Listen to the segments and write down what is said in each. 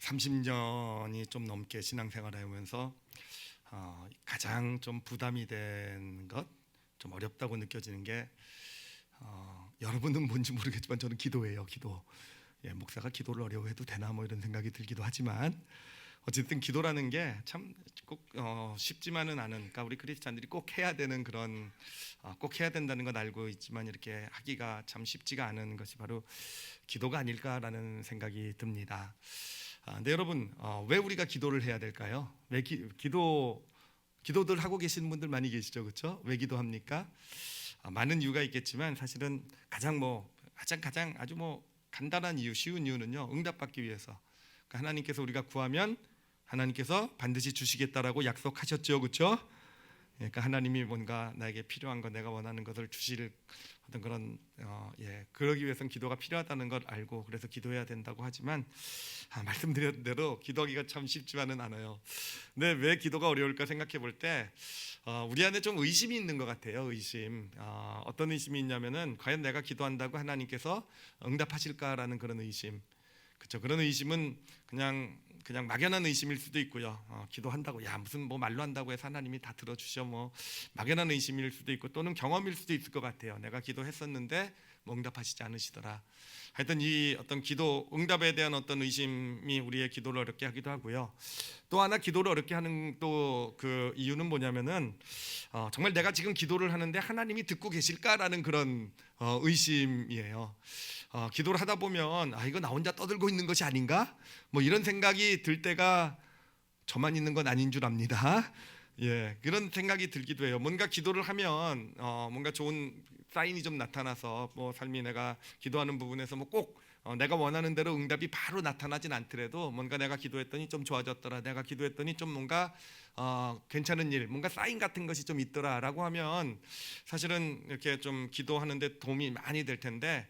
30년이 좀 넘게 신앙생활을 하면서 가장 좀 부담이 된 것, 좀 어렵다고 느껴지는 게 여러분은 뭔지 모르겠지만 저는 기도예요. 기도. 목사가 기도를 어려워해도 되나 뭐 이런 생각이 들기도 하지만 어쨌든 기도라는 게 참 꼭 쉽지만은 않은, 그러니까 우리 크리스찬들이 꼭 해야 되는 그런 꼭 해야 된다는 건 알고 있지만 이렇게 하기가 참 쉽지가 않은 것이 바로 기도가 아닐까라는 생각이 듭니다. 근데 여러분, 왜 우리가 기도를 해야 될까요? 왜 기도들 하고 계시는 분들 많이 계시죠, 그렇죠? 왜 기도합니까? 많은 이유가 있겠지만 사실은 가장 아주 간단한 이유, 쉬운 이유는요, 응답받기 위해서. 그러니까 하나님께서 우리가 구하면 하나님께서 반드시 주시겠다라고 약속하셨죠, 그렇죠? 그러니까 하나님이 뭔가 나에게 필요한 것, 내가 원하는 것을 주실 어떤 그런 그러기 위해서는 기도가 필요하다는 걸 알고 그래서 기도해야 된다고 하지만 말씀드린 대로 기도하기가 참 쉽지만은 않아요. 근데 왜 기도가 어려울까 생각해 볼 때 우리 안에 좀 의심이 있는 것 같아요. 의심. 어떤 의심이 있냐면은 과연 내가 기도한다고 하나님께서 응답하실까라는 그런 의심. 그렇죠. 그런 의심은 그냥 막연한 의심일 수도 있고요. 기도한다고 무슨 말로 한다고 해서 하나님이 다 들어주셔 막연한 의심일 수도 있고 또는 경험일 수도 있을 것 같아요. 내가 기도했었는데 응답하시지 않으시더라. 하여튼 이 어떤 기도 응답에 대한 어떤 의심이 우리의 기도를 어렵게 하기도 하고요. 또 하나 기도를 어렵게 하는 또 그 이유는 뭐냐면은 정말 내가 지금 기도를 하는데 하나님이 듣고 계실까라는 그런 의심이에요. 기도를 하다 보면 이거 나 혼자 떠들고 있는 것이 아닌가? 이런 생각이 들 때가 저만 있는 건 아닌 줄 압니다. 그런 생각이 들기도 해요. 뭔가 기도를 하면 뭔가 좋은 사인이 좀 나타나서 삶이 내가 기도하는 부분에서 꼭 내가 원하는 대로 응답이 바로 나타나진 않더라도 뭔가 내가 기도했더니 좀 좋아졌더라, 내가 기도했더니 좀 뭔가 괜찮은 일, 뭔가 사인 같은 것이 좀 있더라라고 하면 사실은 이렇게 좀 기도하는데 도움이 많이 될 텐데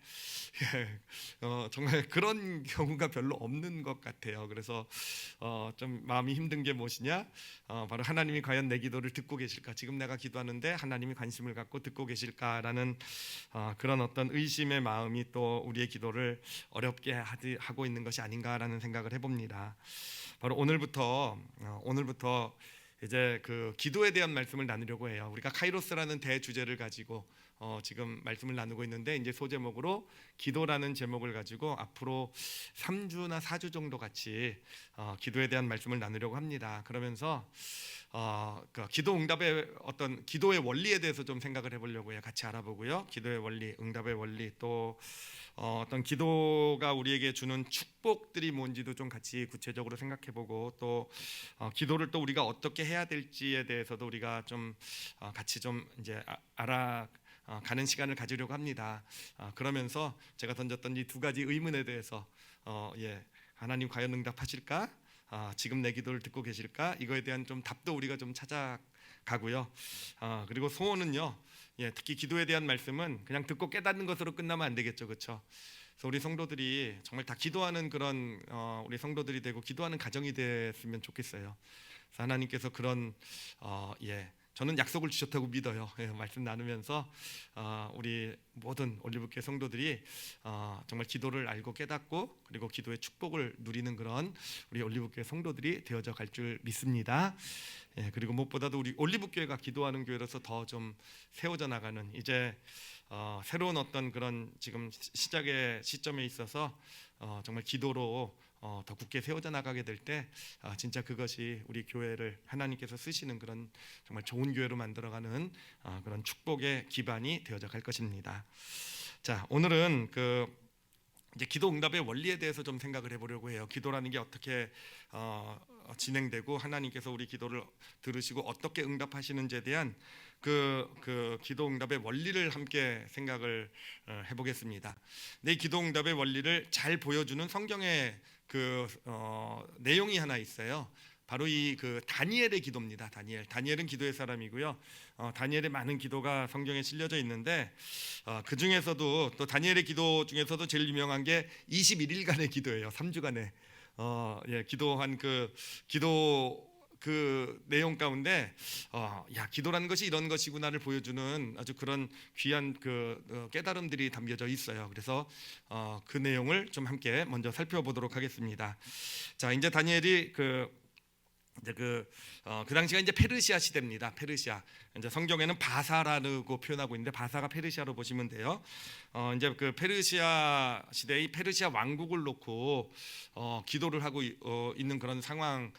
정말 그런 경우가 별로 없는 것 같아요. 그래서 좀 마음이 힘든 게 무엇이냐? 바로 하나님이 과연 내 기도를 듣고 계실까? 지금 내가 기도하는데 하나님이 관심을 갖고 듣고 계실까라는 그런 어떤 의심의 마음이 또 우리의 기도를 어렵게 하고 있는 것이 아닌가라는 생각을 해봅니다. 바로 오늘부터 이제 그 기도에 대한 말씀을 나누려고 해요. 우리가 카이로스라는 대주제를 가지고 지금 말씀을 나누고 있는데 이제 소제목으로 기도라는 제목을 가지고 앞으로 3주나 4주 정도 같이 기도에 대한 말씀을 나누려고 합니다. 그러면서 그 기도 응답의 어떤 기도의 원리에 대해서 좀 생각을 해보려고 해요. 같이 알아보고요. 기도의 원리, 응답의 원리, 또 어떤 기도가 우리에게 주는 축복들이 뭔지도 좀 같이 구체적으로 생각해보고 또 기도를 또 우리가 어떻게 해야 될지에 대해서도 우리가 좀 같이 좀 이제 알아가는 시간을 가지려고 합니다. 그러면서 제가 던졌던 이 두 가지 의문에 대해서 하나님 과연 응답하실까? 지금 내 기도를 듣고 계실까? 이거에 대한 좀 답도 우리가 좀 찾아가고요. 그리고 소원은요. 특히 기도에 대한 말씀은 그냥 듣고 깨닫는 것으로 끝나면 안 되겠죠, 그렇죠? 그래서 우리 성도들이 정말 다 기도하는 그런 우리 성도들이 되고 기도하는 가정이 됐으면 좋겠어요. 그래서 하나님께서 그런 저는 약속을 주셨다고 믿어요. 말씀 나누면서 우리 모든 올리브교회 성도들이 정말 기도를 알고 깨닫고 그리고 기도의 축복을 누리는 그런 우리 올리브교회 성도들이 되어져 갈 줄 믿습니다. 그리고 무엇보다도 우리 올리브교회가 기도하는 교회로서 더 좀 세워져 나가는 이제 새로운 어떤 그런 지금 시작의 시점에 있어서 정말 기도로 더 굳게 세워져 나가게 될 때 진짜 그것이 우리 교회를 하나님께서 쓰시는 그런 정말 좋은 교회로 만들어가는 그런 축복의 기반이 되어져 갈 것입니다. 자, 오늘은 이제 기도 응답의 원리에 대해서 좀 생각을 해보려고 해요. 기도라는 게 어떻게 진행되고 하나님께서 우리 기도를 들으시고 어떻게 응답하시는지에 대한 그 기도 응답의 원리를 함께 생각을 해보겠습니다. 이 기도 응답의 원리를 잘 보여주는 성경의 내용이 하나 있어요. 바로 다니엘의 기도입니다. 다니엘은 기도의 사람이고요. 다니엘의 많은 기도가 성경에 실려져 있는데 그 중에서도 또 다니엘의 기도 중에서도 제일 유명한 게 21일간의 기도예요. 3주간의 기도한 그 내용 가운데 야, 기도라는 것이 이런 것이구나를 보여주는 아주 그런 귀한 그 깨달음들이 담겨져 있어요. 그래서 그 내용을 좀 함께 먼저 살펴보도록 하겠습니다. 자, 이제 다니엘이 이제 그 당시가 이제 페르시아 시대입니다. 페르시아. 이제 성경에는 바사라고 표현하고 있는데 바사가 페르시아로 보시면 돼요. 이제 그 페르시아 시대의 페르시아 왕국을 놓고 기도를 하고 있는 그런 상황,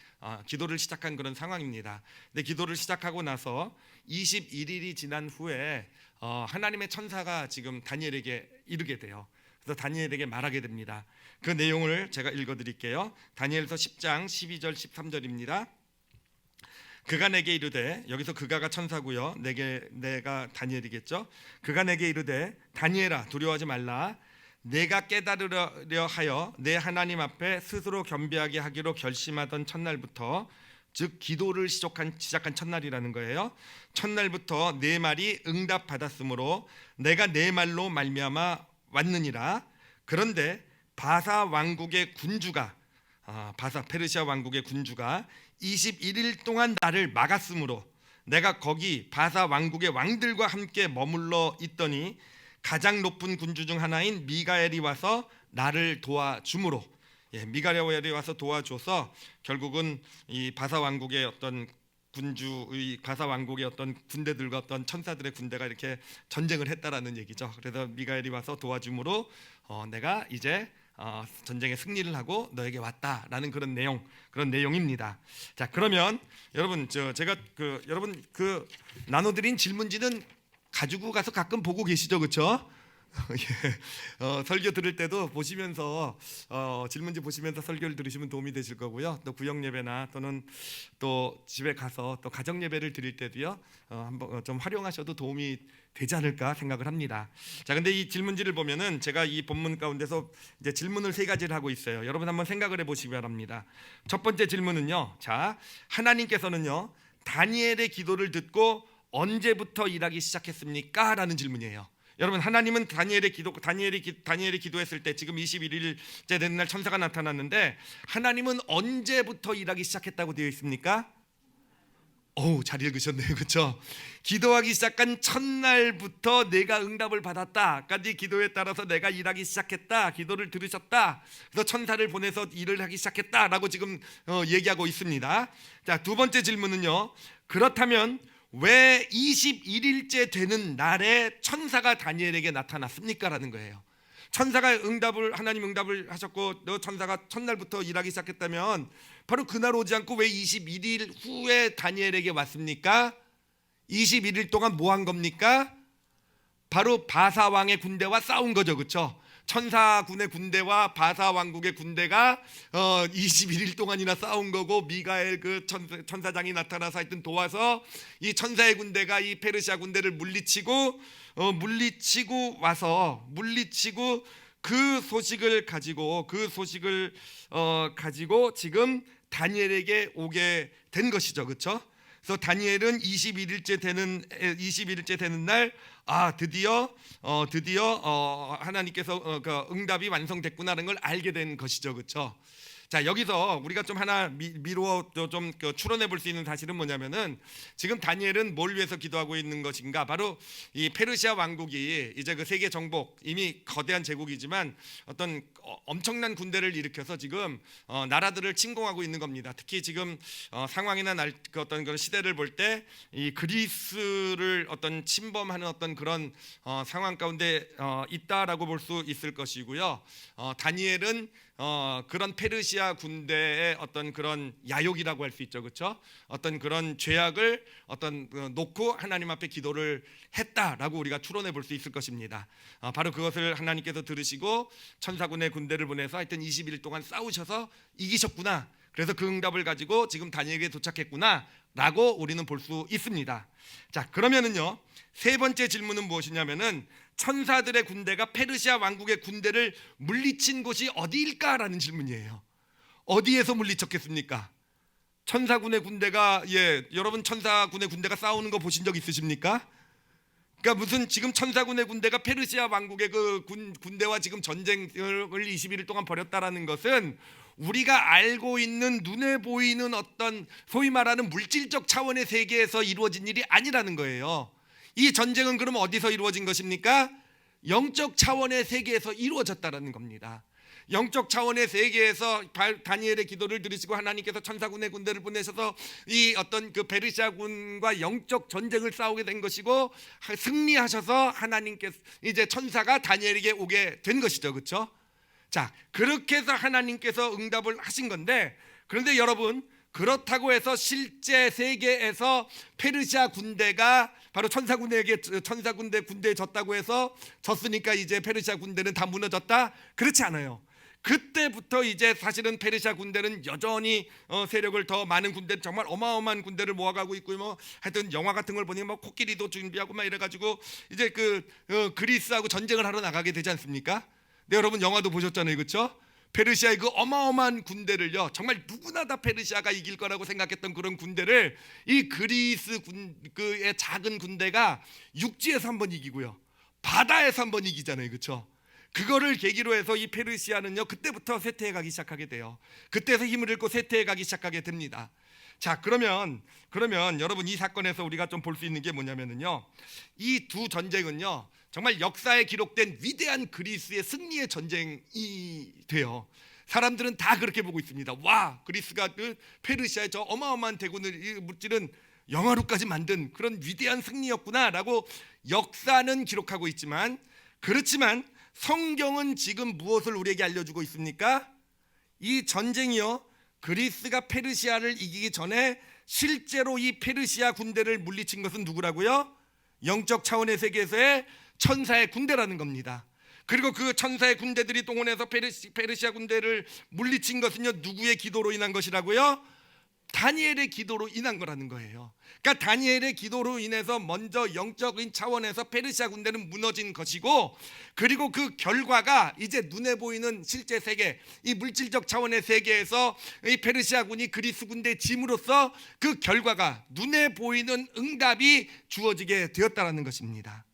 기도를 시작한 그런 상황입니다. 근데 기도를 시작하고 나서 21일이 지난 후에 하나님의 천사가 지금 다니엘에게 이르게 돼요. 그래서 다니엘에게 말하게 됩니다. 그 내용을 제가 읽어드릴게요. 다니엘서 10장 12절 13절입니다. 그가 내게 이르되, 여기서 그가가 천사고요, 내가 다니엘이겠죠. 그가 내게 이르되 다니엘아 두려워하지 말라. 내가 깨달으려 하여 내 하나님 앞에 스스로 겸비하게 하기로 결심하던 첫날부터, 즉 기도를 시작한 첫날이라는 거예요. 첫날부터 내 말이 응답받았으므로 내가 내 말로 말미암아 왔느니라. 그런데 바사 왕국의 군주가 페르시아 왕국의 군주가 21일 동안 나를 막았으므로 내가 거기 바사 왕국의 왕들과 함께 머물러 있더니 가장 높은 군주 중 하나인 미가엘이 와서 나를 도와주므로, 미가엘이 와서 도와줘서 결국은 이 바사 왕국의 어떤 군주의 바사 왕국의 어떤 군대들과 어떤 천사들의 군대가 이렇게 전쟁을 했다라는 얘기죠. 그래서 미가엘이 와서 도와주므로 내가 이제 전쟁에 승리를 하고 너에게 왔다라는 그런 내용입니다. 자, 그러면 여러분 제가 여러분 나눠드린 질문지는 가지고 가서 가끔 보고 계시죠, 그렇죠? 설교 들을 때도 보시면서 질문지 보시면서 설교를 들으시면 도움이 되실 거고요. 또 구역 예배나 또는 또 집에 가서 또 가정 예배를 드릴 때도요, 한번 좀 활용하셔도 도움이 되지 않을까 생각을 합니다. 자, 근데 이 질문지를 보면은 제가 이 본문 가운데서 이제 질문을 3가지를 하고 있어요. 여러분 한번 생각을 해보시기 바랍니다. 첫 번째 질문은요, 자, 하나님께서는요 다니엘의 기도를 듣고 언제부터 일하기 시작했습니까? 라는 질문이에요. 여러분, 하나님은 다니엘이 기도했을 때, 지금 21일째 되는 날 천사가 나타났는데 하나님은 언제부터 일하기 시작했다고 되어 있습니까? 잘 읽으셨네요, 그렇죠? 기도하기 시작한 첫날부터 내가 응답을 받았다, 까지 기도에 따라서 내가 일하기 시작했다, 기도를 들으셨다, 그래서 천사를 보내서 일을 하기 시작했다라고 지금 얘기하고 있습니다. 자, 두 번째 질문은요, 그렇다면 왜 21일째 되는 날에 천사가 다니엘에게 나타났습니까? 라는 거예요. 천사가 하나님 응답을 하셨고 너 천사가 첫날부터 일하기 시작했다면 바로 그날 오지 않고 왜 21일 후에 다니엘에게 왔습니까? 21일 동안 뭐 한 겁니까? 바로 바사 왕의 군대와 싸운 거죠, 그렇죠? 천사군의 군대와 바사 왕국의 군대가 21일 동안이나 싸운 거고, 미가엘 그 천사장이 나타나서 하여튼 도와서 이 천사의 군대가 이 페르시아 군대를 물리치고 그 소식을 가지고 지금 다니엘에게 오게 된 것이죠, 그렇죠? 그래서 다니엘은 21일째 되는 날 드디어 하나님께서 응답이 완성됐구나라는 걸 알게 된 것이죠, 그렇죠? 자, 여기서 우리가 좀 하나 미루어 좀 추론해 볼 수 있는 사실은 뭐냐면은, 지금 다니엘은 뭘 위해서 기도하고 있는 것인가? 바로 이 페르시아 왕국이 이제 그 세계 정복, 이미 거대한 제국이지만 어떤 엄청난 군대를 일으켜서 지금 나라들을 침공하고 있는 겁니다. 특히 지금 상황이나 어떤 그런 시대를 볼 때 이 그리스를 어떤 침범하는 어떤 그런 상황 가운데 있다라고 볼 수 있을 것이고요. 다니엘은 그런 페르시아 군대의 어떤 그런 야욕이라고 할 수 있죠, 그렇죠? 어떤 그런 죄악을 놓고 하나님 앞에 기도를 했다라고 우리가 추론해 볼 수 있을 것입니다. 바로 그것을 하나님께서 들으시고 천사군의 군대를 보내서 하여튼 21일 동안 싸우셔서 이기셨구나, 그래서 그 응답을 가지고 지금 다니엘에게 도착했구나라고 우리는 볼 수 있습니다. 자, 그러면은요, 세 번째 질문은 무엇이냐면은, 천사들의 군대가 페르시아 왕국의 군대를 물리친 곳이 어디일까라는 질문이에요. 어디에서 물리쳤겠습니까? 천사군의 군대가, 여러분 천사군의 군대가 싸우는 거 보신 적 있으십니까? 그러니까 무슨 지금 천사군의 군대가 페르시아 왕국의 그 군대와 지금 전쟁을 21일 동안 벌였다라는 것은 우리가 알고 있는 눈에 보이는 어떤 소위 말하는 물질적 차원의 세계에서 이루어진 일이 아니라는 거예요. 이 전쟁은 그러면 어디서 이루어진 것입니까? 영적 차원의 세계에서 이루어졌다는 겁니다. 영적 차원의 세계에서 다니엘의 기도를 들으시고 하나님께서 천사군의 군대를 보내셔서 이 어떤 그 베르시아군과 영적 전쟁을 싸우게 된 것이고, 승리하셔서 하나님께서 이제 천사가 다니엘에게 오게 된 것이죠. 그렇죠? 자, 그렇게 해서 하나님께서 응답을 하신 건데, 그런데 여러분, 그렇다고 해서 실제 세계에서 페르시아 군대가 바로 천사 군대에 졌다고 해서 졌으니까 이제 페르시아 군대는 다 무너졌다? 그렇지 않아요. 그때부터 이제 사실은 페르시아 군대는 여전히 세력을 더 많은 군대, 정말 어마어마한 군대를 모아가고 있고, 뭐 하여튼 영화 같은 걸 보니 뭐 코끼리도 준비하고 막 이래가지고 이제 그리스하고 전쟁을 하러 나가게 되지 않습니까? 네, 여러분 영화도 보셨잖아요, 그렇죠? 페르시아의 그 어마어마한 군대를요, 정말 누구나 다 페르시아가 이길 거라고 생각했던 그런 군대를 이 그리스 그의 작은 군대가 육지에서 한번 이기고요, 바다에서 한번 이기잖아요, 그렇죠? 그거를 계기로 해서 이 페르시아는요, 그때부터 쇠퇴해가기 시작하게 돼요. 그때서 힘을 잃고 쇠퇴해가기 시작하게 됩니다. 자, 그러면 여러분, 이 사건에서 우리가 좀 볼 수 있는 게 뭐냐면은요, 이 두 전쟁은요, 정말 역사에 기록된 위대한 그리스의 승리의 전쟁이 돼요. 사람들은 다 그렇게 보고 있습니다. 와, 그리스가 그 페르시아의 저 어마어마한 대군을 무찌른 영화로까지 만든 그런 위대한 승리였구나라고 역사는 기록하고 있지만, 그렇지만 성경은 지금 무엇을 우리에게 알려주고 있습니까? 이 전쟁이요, 그리스가 페르시아를 이기기 전에 실제로 이 페르시아 군대를 물리친 것은 누구라고요? 영적 차원의 세계에서의 천사의 군대라는 겁니다. 그리고 그 천사의 군대들이 동원해서 페르시아 군대를 물리친 것은요, 누구의 기도로 인한 것이라고요? 다니엘의 기도로 인한 거라는 거예요. 그러니까 다니엘의 기도로 인해서 먼저 영적인 차원에서 페르시아 군대는 무너진 것이고, 그리고 그 결과가 이제 눈에 보이는 실제 세계, 이 물질적 차원의 세계에서 이 페르시아군이 그리스 군대에 짐으로써 그 결과가 눈에 보이는 응답이 주어지게 되었다는 것입니다.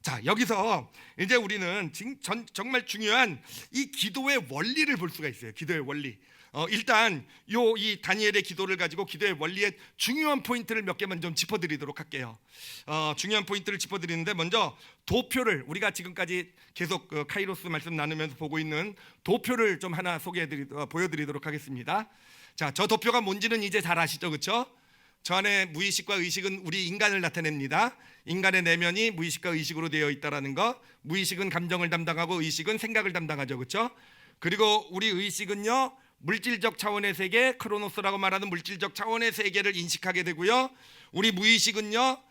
자, 여기서 이제 우리는 정말 중요한 이 기도의 원리를 볼 수가 있어요. 기도의 원리. 일단 이 다니엘의 기도를 가지고 기도의 원리의 중요한 포인트를 몇 개만 좀 짚어드리도록 할게요. 중요한 포인트를 짚어드리는데, 먼저 도표를, 우리가 지금까지 계속 카이로스 말씀 나누면서 보고 있는 도표를 좀 하나 보여드리도록 하겠습니다. 자, 저 도표가 뭔지는 이제 잘 아시죠, 그렇죠? 저 안에 무의식과 의식은 우리 인간을 나타냅니다. 인간의 내면이 무의식과 의식으로 되어 있다라는 거. 무의식은 감정을 담당하고 의식은 생각을 담당하죠, 그렇죠? 그리고 우리 의식은요, 물질적 차원의 세계, 크로노스라고 말하는 물질적 차원의 세계를 인식하게 되고요, 우리 무의식은요,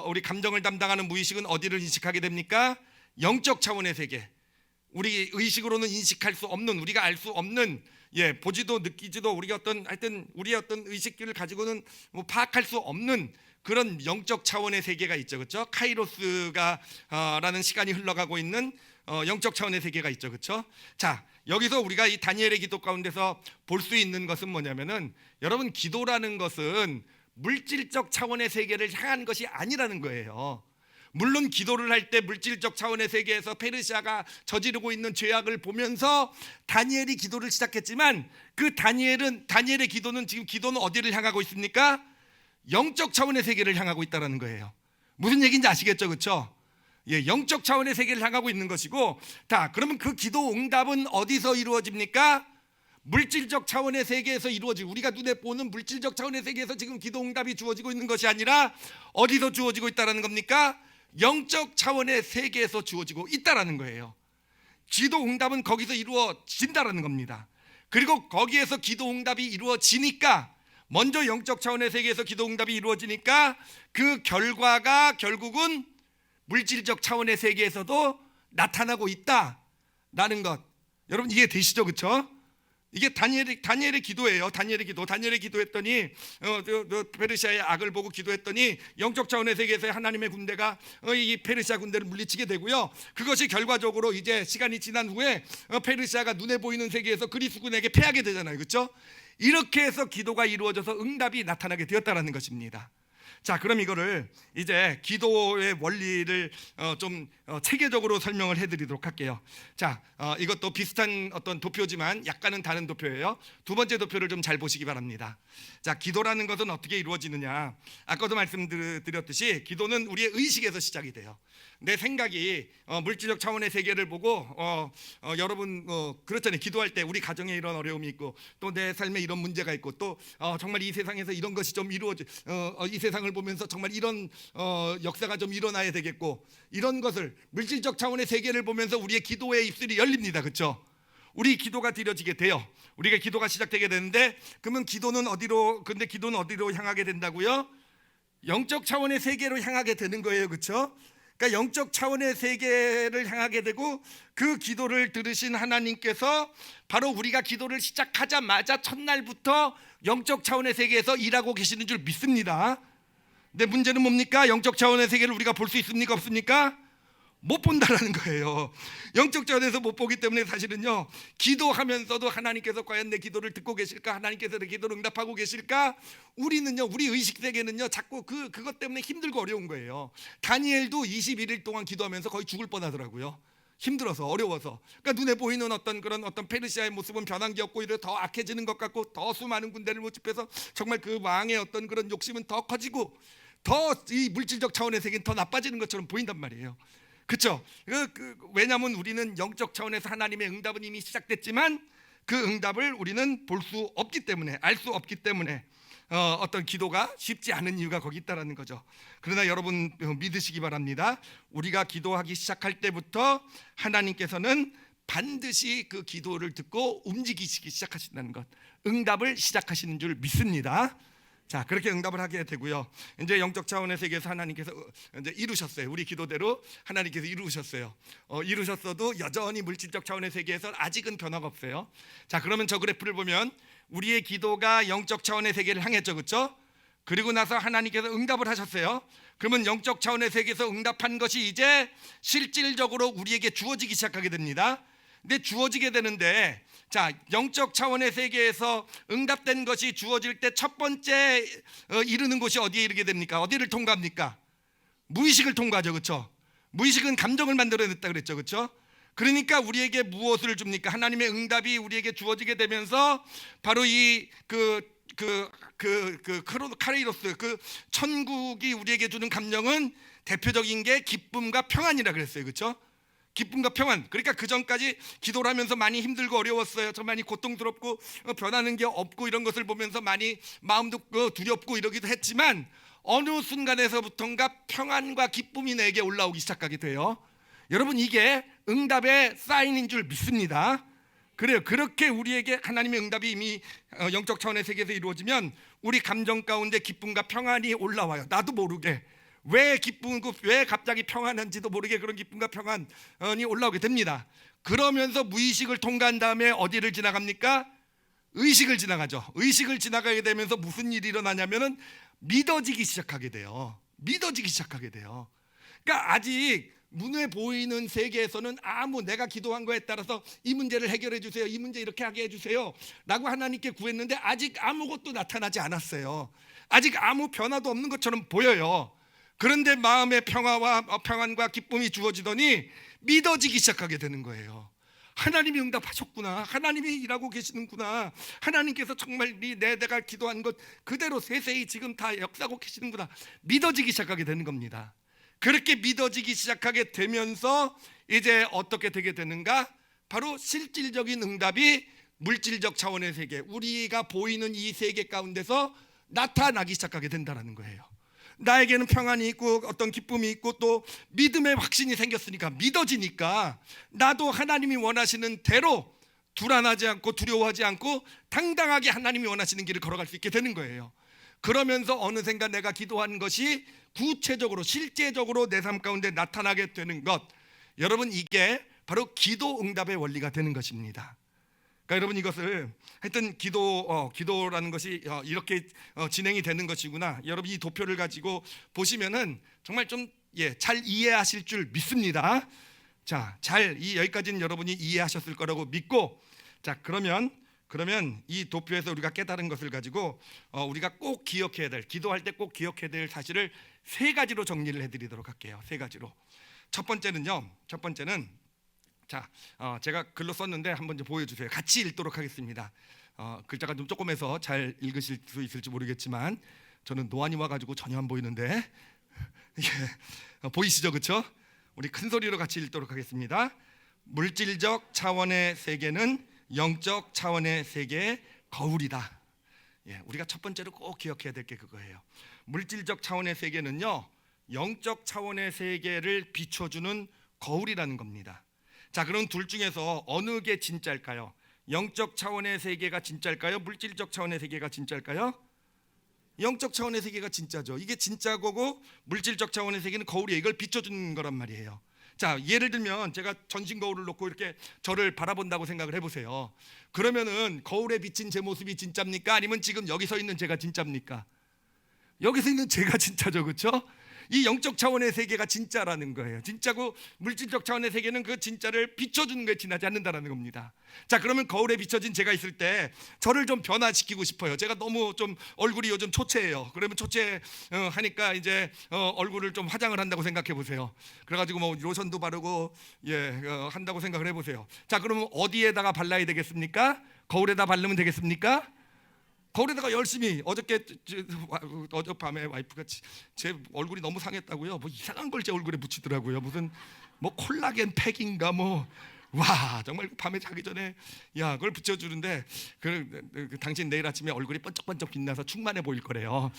우리 감정을 담당하는 무의식은 어디를 인식하게 됩니까? 영적 차원의 세계, 우리 의식으로는 인식할 수 없는, 우리가 알 수 없는, 보지도 느끼지도 우리가 하여튼 우리의 어떤 의식들을 가지고는 뭐 파악할 수 없는 그런 영적 차원의 세계가 있죠, 그렇죠? 카이로스가 라는 시간이 흘러가고 있는 영적 차원의 세계가 있죠, 그렇죠? 자, 여기서 우리가 이 다니엘의 기도 가운데서 볼 수 있는 것은 뭐냐면은, 여러분, 기도라는 것은 물질적 차원의 세계를 향한 것이 아니라는 거예요. 물론 기도를 할 때 물질적 차원의 세계에서 페르시아가 저지르고 있는 죄악을 보면서 다니엘이 기도를 시작했지만, 그 다니엘의 기도는 지금 기도는 어디를 향하고 있습니까? 영적 차원의 세계를 향하고 있다는 거예요. 무슨 얘기인지 아시겠죠, 그렇죠? 영적 차원의 세계를 향하고 있는 것이고, 그러면 그 기도 응답은 어디서 이루어집니까? 물질적 차원의 세계에서 이루어지고, 우리가 눈에 보는 물질적 차원의 세계에서 지금 기도 응답이 주어지고 있는 것이 아니라 어디서 주어지고 있다는 겁니까? 영적 차원의 세계에서 주어지고 있다는 거예요. 기도 응답은 거기서 이루어진다는 겁니다. 그리고 거기에서 기도 응답이 이루어지니까, 먼저 영적 차원의 세계에서 기도 응답이 이루어지니까 그 결과가 결국은 물질적 차원의 세계에서도 나타나고 있다라는 것, 여러분 이해되시죠, 그렇죠? 이게 다니엘의 기도예요. 다니엘의 기도했더니 페르시아의 악을 보고 기도했더니 영적 차원의 세계에서 하나님의 군대가 이 페르시아 군대를 물리치게 되고요, 그것이 결과적으로 이제 시간이 지난 후에 페르시아가 눈에 보이는 세계에서 그리스군에게 패하게 되잖아요, 그렇죠? 이렇게 해서 기도가 이루어져서 응답이 나타나게 되었다는 것입니다. 자, 그럼 이거를 이제 기도의 원리를 좀 체계적으로 설명을 해드리도록 할게요. 자, 이것도 비슷한 어떤 도표지만 약간은 다른 도표예요. 두 번째 도표를 좀 잘 보시기 바랍니다. 자, 기도라는 것은 어떻게 이루어지느냐? 아까도 말씀드렸듯이 기도는 우리의 의식에서 시작이 돼요. 내 생각이 물질적 차원의 세계를 보고 여러분 그렇잖아요. 기도할 때 우리 가정에 이런 어려움이 있고 또 내 삶에 이런 문제가 있고 또 정말 이 세상에서 이런 것이 좀 이루어져 이 세상을 보면서 정말 이런 역사가 좀 일어나야 되겠고 이런 것을 물질적 차원의 세계를 보면서 우리의 기도의 입술이 열립니다. 그렇죠? 우리 기도가 드려지게 돼요. 우리가 기도가 시작되게 되는데 그러면 기도는 어디로 향하게 된다고요? 영적 차원의 세계로 향하게 되는 거예요. 그렇죠? 그러니까 영적 차원의 세계를 향하게 되고 그 기도를 들으신 하나님께서 바로 우리가 기도를 시작하자마자 첫날부터 영적 차원의 세계에서 일하고 계시는 줄 믿습니다. 근데 문제는 뭡니까? 영적 차원의 세계를 우리가 볼 수 있습니까? 없습니까? 못 본다라는 거예요. 영적 차원에서 못 보기 때문에 사실은요, 기도하면서도 하나님께서 과연 내 기도를 듣고 계실까? 하나님께서 내 기도를 응답하고 계실까? 우리는요, 우리 의식 세계는요, 자꾸 그것 때문에 힘들고 어려운 거예요. 다니엘도 21일 동안 기도하면서 거의 죽을 뻔하더라고요. 힘들어서, 어려워서. 그러니까 눈에 보이는 어떤 페르시아의 모습은 변한 게 없고 이래 더 악해지는 것 같고 더 수많은 군대를 모집해서 정말 그 왕의 어떤 그런 욕심은 더 커지고 더 이 물질적 차원의 세계는 더 나빠지는 것처럼 보인단 말이에요. 그렇죠? 왜냐하면 우리는 영적 차원에서 하나님의 응답은 이미 시작됐지만 그 응답을 우리는 볼 수 없기 때문에, 알 수 없기 때문에 어떤 기도가 쉽지 않은 이유가 거기 있다라는 거죠. 그러나 여러분 믿으시기 바랍니다. 우리가 기도하기 시작할 때부터 하나님께서는 반드시 그 기도를 듣고 움직이시기 시작하신다는 것, 응답을 시작하시는 줄 믿습니다. 자, 그렇게 응답을 하게 되고요. 이제 영적 차원의 세계에서 하나님께서 이제 이루셨어요. 우리 기도대로 하나님께서 이루셨어요. 이루셨어도 여전히 물질적 차원의 세계에서 아직은 변화가 없어요. 자, 그러면 저 그래프를 보면 우리의 기도가 영적 차원의 세계를 향했죠, 그렇죠? 그리고 나서 하나님께서 응답을 하셨어요. 그러면 영적 차원의 세계에서 응답한 것이 이제 실질적으로 우리에게 주어지기 시작하게 됩니다. 근데 주어지게 되는데, 자, 영적 차원의 세계에서 응답된 것이 주어질 때 첫 번째 이르는 곳이 어디에 이르게 됩니까? 어디를 통과합니까? 무의식을 통과하죠, 그렇죠? 무의식은 감정을 만들어냈다 그랬죠, 그렇죠? 그러니까 우리에게 무엇을 줍니까? 하나님의 응답이 우리에게 주어지게 되면서 바로 이 카레이로스, 그 천국이 우리에게 주는 감정은 대표적인 게 기쁨과 평안이라 그랬어요, 그렇죠? 기쁨과 평안. 그러니까 그 전까지 기도를 하면서 많이 힘들고 어려웠어요. 저 많이 고통스럽고 변하는 게 없고 이런 것을 보면서 많이 마음도 두렵고 이러기도 했지만 어느 순간에서부턴가 평안과 기쁨이 내게 올라오기 시작하게 돼요. 여러분, 이게 응답의 사인인 줄 믿습니다. 그래요. 그렇게 우리에게 하나님의 응답이 이미 영적 차원의 세계에서 이루어지면 우리 감정 가운데 기쁨과 평안이 올라와요. 나도 모르게. 왜 기쁘고 왜 갑자기 평안한지도 모르게 그런 기쁨과 평안이 올라오게 됩니다. 그러면서 무의식을 통과한 다음에 어디를 지나갑니까? 의식을 지나가죠. 의식을 지나가게 되면서 무슨 일이 일어나냐면은 믿어지기 시작하게 돼요. 믿어지기 시작하게 돼요. 그러니까 아직 눈에 보이는 세계에서는 내가 기도한 거에 따라서 이 문제를 해결해 주세요, 이 문제 이렇게 하게 해주세요 라고 하나님께 구했는데 아직 아무것도 나타나지 않았어요. 아직 아무 변화도 없는 것처럼 보여요. 그런데 마음의 평안과 기쁨이 주어지더니 믿어지기 시작하게 되는 거예요. 하나님이 응답하셨구나, 하나님이 일하고 계시는구나, 하나님께서 정말 내가 기도한 것 그대로 세세히 지금 다 역사하고 계시는구나, 믿어지기 시작하게 되는 겁니다. 그렇게 믿어지기 시작하게 되면서 이제 어떻게 되게 되는가? 바로 실질적인 응답이 물질적 차원의 세계, 우리가 보이는 이 세계 가운데서 나타나기 시작하게 된다는 거예요. 나에게는 평안이 있고 어떤 기쁨이 있고 또 믿음의 확신이 생겼으니까, 믿어지니까 나도 하나님이 원하시는 대로 불안하지 않고 두려워하지 않고 당당하게 하나님이 원하시는 길을 걸어갈 수 있게 되는 거예요. 그러면서 어느샌가 내가 기도한 것이 구체적으로 실제적으로 내 삶 가운데 나타나게 되는 것, 여러분, 이게 바로 기도 응답의 원리가 되는 것입니다. 그러니까 여러분, 이것을 하여튼 기도라는 것이 이렇게 진행이 되는 것이구나, 여러분 이 도표를 가지고 보시면은 정말 좀 잘 이해하실 줄 믿습니다. 자, 여기까지는 여러분이 이해하셨을 거라고 믿고, 자, 그러면 그러면 이 도표에서 우리가 깨달은 것을 가지고 우리가 꼭 기억해야 될, 기도할 때 꼭 기억해야 될 사실을 세 가지로 정리를 해드리도록 할게요. 세 가지로. 첫 번째는요. 첫 번째는 자, 제가 글로 썼는데 한번 좀 보여주세요. 같이 읽도록 하겠습니다. 글자가 좀 조금해서 잘 읽으실 수 있을지 모르겠지만 저는 노안이 와가지고 전혀 안 보이는데 보이시죠, 그렇죠? 우리 큰 소리로 같이 읽도록 하겠습니다. 물질적 차원의 세계는 영적 차원의 세계의 거울이다. 우리가 첫 번째로 꼭 기억해야 될 게 그거예요. 물질적 차원의 세계는요, 영적 차원의 세계를 비춰주는 거울이라는 겁니다. 자, 그럼 둘 중에서 어느 게 진짜일까요? 영적 차원의 세계가 진짜일까요? 물질적 차원의 세계가 진짜일까요? 영적 차원의 세계가 진짜죠. 이게 진짜 거고 물질적 차원의 세계는 거울이에요. 이걸 비춰주는 거란 말이에요. 자, 예를 들면 제가 전신 거울을 놓고 이렇게 저를 바라본다고 생각을 해보세요. 그러면은 거울에 비친 제 모습이 진짜입니까? 아니면 지금 여기 서 있는 제가 진짜입니까? 여기서 있는 제가 진짜죠, 그렇죠? 이 영적 차원의 세계가 진짜라는 거예요. 진짜고 물질적 차원의 세계는 그 진짜를 비춰주는 것에 지나지 않는다는 겁니다. 자, 그러면 거울에 비춰진 제가 있을 때 저를 좀 변화시키고 싶어요. 제가 너무 좀 얼굴이 요즘 초췌해요. 그러면 초췌 하니까 이제 얼굴을 좀 화장을 한다고 생각해 보세요. 그래가지고 뭐 로션도 바르고 한다고 생각을 해보세요. 자, 그러면 어디에다가 발라야 되겠습니까? 거울에다 바르면 되겠습니까? 거울에다가 열심히 어젯밤에 와이프가 제 얼굴이 너무 상했다고요. 뭐 이상한 걸 제 얼굴에 묻히더라고요. 무슨 뭐 콜라겐 팩인가 와, 정말 밤에 자기 전에 그걸 붙여주는데 당신 내일 아침에 얼굴이 번쩍번쩍 빛나서 충만해 보일 거래요.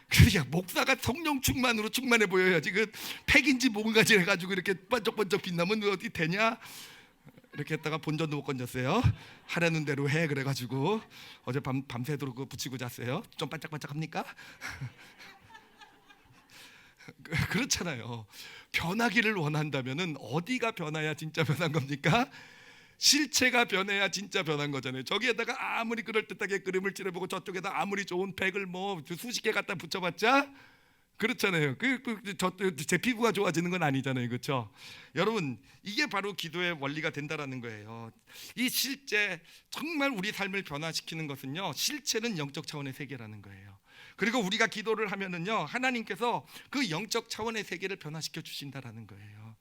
그러니까 목사가 성령 충만으로 충만해 보여야지 그 팩인지 뭔가지 해가지고 이렇게 번쩍번쩍 빛나면 어디 되냐? 이렇게 했다가 본전도 못 건졌어요. 하라는 대로 해 그래가지고 어제 밤새도록 그거 붙이고 잤어요. 좀 반짝반짝합니까? 그렇잖아요. 변하기를 원한다면은 어디가 변해야 진짜 변한 겁니까? 실체가 변해야 진짜 변한 거잖아요. 저기에다가 아무리 그럴듯하게 그림을 칠해보고 저쪽에다 아무리 좋은 팩을 뭐 수십 개 갖다 붙여봤자 그렇잖아요. 제 피부가 좋아지는 건 아니잖아요, 그렇죠? 여러분, 이게 바로 기도의 원리가 된다라는 거예요. 이 실제 정말 우리 삶을 변화시키는 것은요, 실체는 영적 차원의 세계라는 거예요. 그리고 우리가 기도를 하면은요, 하나님께서 그 영적 차원의 세계를 변화시켜 주신다라는 거예요.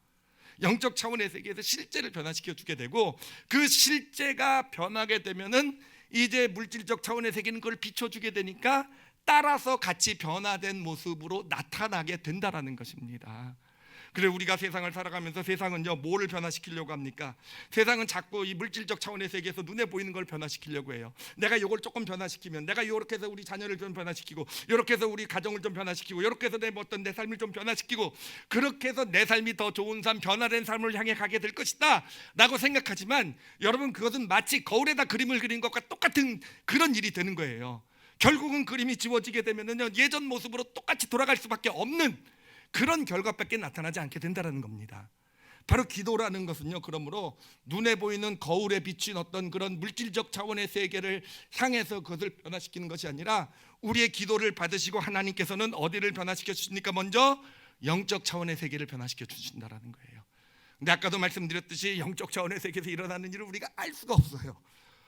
영적 차원의 세계에서 실제를 변화시켜 주게 되고 그 실제가 변하게 되면은 이제 물질적 차원의 세계는 그걸 비춰주게 되니까 따라서 같이 변화된 모습으로 나타나게 된다라는 것입니다. 그래, 우리가 세상을 살아가면서 세상은요, 뭐를 변화시키려고 합니까? 세상은 자꾸 이 물질적 차원의 세계에서 눈에 보이는 걸 변화시키려고 해요. 내가 이걸 조금 변화시키면, 내가 이렇게 해서 우리 자녀를 좀 변화시키고, 이렇게 해서 우리 가정을 좀 변화시키고, 이렇게 해서 내 삶을 좀 변화시키고, 그렇게 해서 내 삶이 더 좋은 삶, 변화된 삶을 향해 가게 될 것이다 라고 생각하지만, 여러분, 그것은 마치 거울에다 그림을 그린 것과 똑같은 그런 일이 되는 거예요. 결국은 그림이 지워지게 되면은요, 예전 모습으로 똑같이 돌아갈 수밖에 없는 그런 결과밖에 나타나지 않게 된다는 겁니다. 바로 기도라는 것은요, 그러므로 눈에 보이는 거울에 비친 어떤 그런 물질적 차원의 세계를 향해서 그것을 변화시키는 것이 아니라 우리의 기도를 받으시고 하나님께서는 어디를 변화시켜 주십니까? 먼저 영적 차원의 세계를 변화시켜 주신다는 거예요. 근데 아까도 말씀드렸듯이 영적 차원의 세계에서 일어나는 일을 우리가 알 수가 없어요.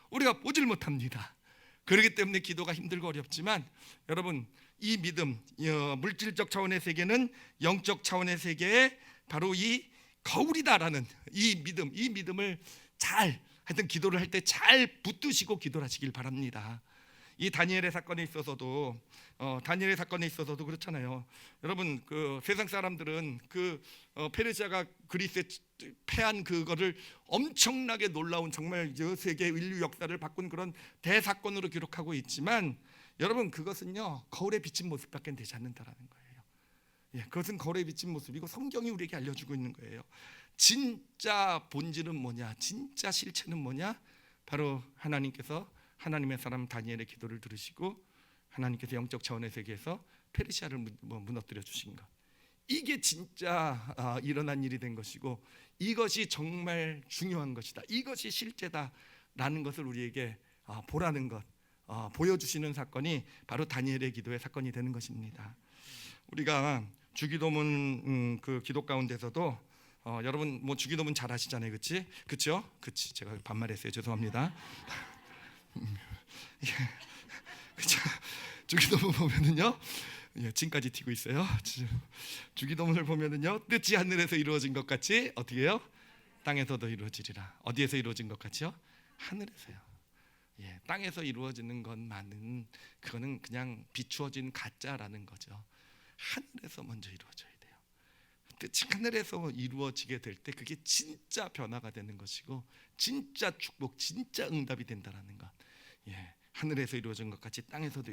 우리가 보질 못합니다. 그렇기 때문에 기도가 힘들고 어렵지만 여러분, 이 믿음, 물질적 차원의 세계는 영적 차원의 세계에 바로 이 거울이다라는 이 믿음을 잘 하여튼 기도를 할 때 잘 붙드시고 기도를 하시길 바랍니다. 이 다니엘의 사건에 있어서도 그렇잖아요. 여러분, 그 세상 사람들은 페르시아가 그리스에 패한 그거를 엄청나게 놀라운 정말 세계 인류 역사를 바꾼 그런 대사건으로 기록하고 있지만 여러분, 그것은요, 거울에 비친 모습밖에 되지 않는다라는 거예요. 그것은 거울에 비친 모습이고 성경이 우리에게 알려주고 있는 거예요. 진짜 본질은 뭐냐? 진짜 실체는 뭐냐? 바로 하나님께서 하나님의 사람 다니엘의 기도를 들으시고 하나님께서 영적 차원의 세계에서 페르시아를 무너뜨려 주신 것. 이게 진짜 일어난 일이 된 것이고 이것이 정말 중요한 것이다. 이것이 실제다라는 것을 우리에게 보라는 것, 보여주시는 사건이 바로 다니엘의 기도의 사건이 되는 것입니다. 우리가 주기도문 그 기도 가운데서도 여러분 뭐 주기도문 잘 하시잖아요, 그렇지? 그렇죠? 그치? 제가 반말했어요. 죄송합니다. 그렇죠? 주기도문 보면은요, 지금까지 튀고 있어요. 주기도문을 보면은요, 뜻이 하늘에서 이루어진 것 같이 어떻게 해요? 땅에서도 이루어지리라. 어디에서 이루어진 것 같이요? 하늘에서요. 땅에서 이루어지는 것만은 그거는 그냥 비추어진 가짜라는 거죠. 하늘에서 먼저 이루어져야 돼요. 뜻이 하늘에서 이루어지게 될 때 그게 진짜 변화가 되는 것이고 진짜 축복, 진짜 응답이 된다라는 것. 하늘에서 이루어진 것 같이 땅에서도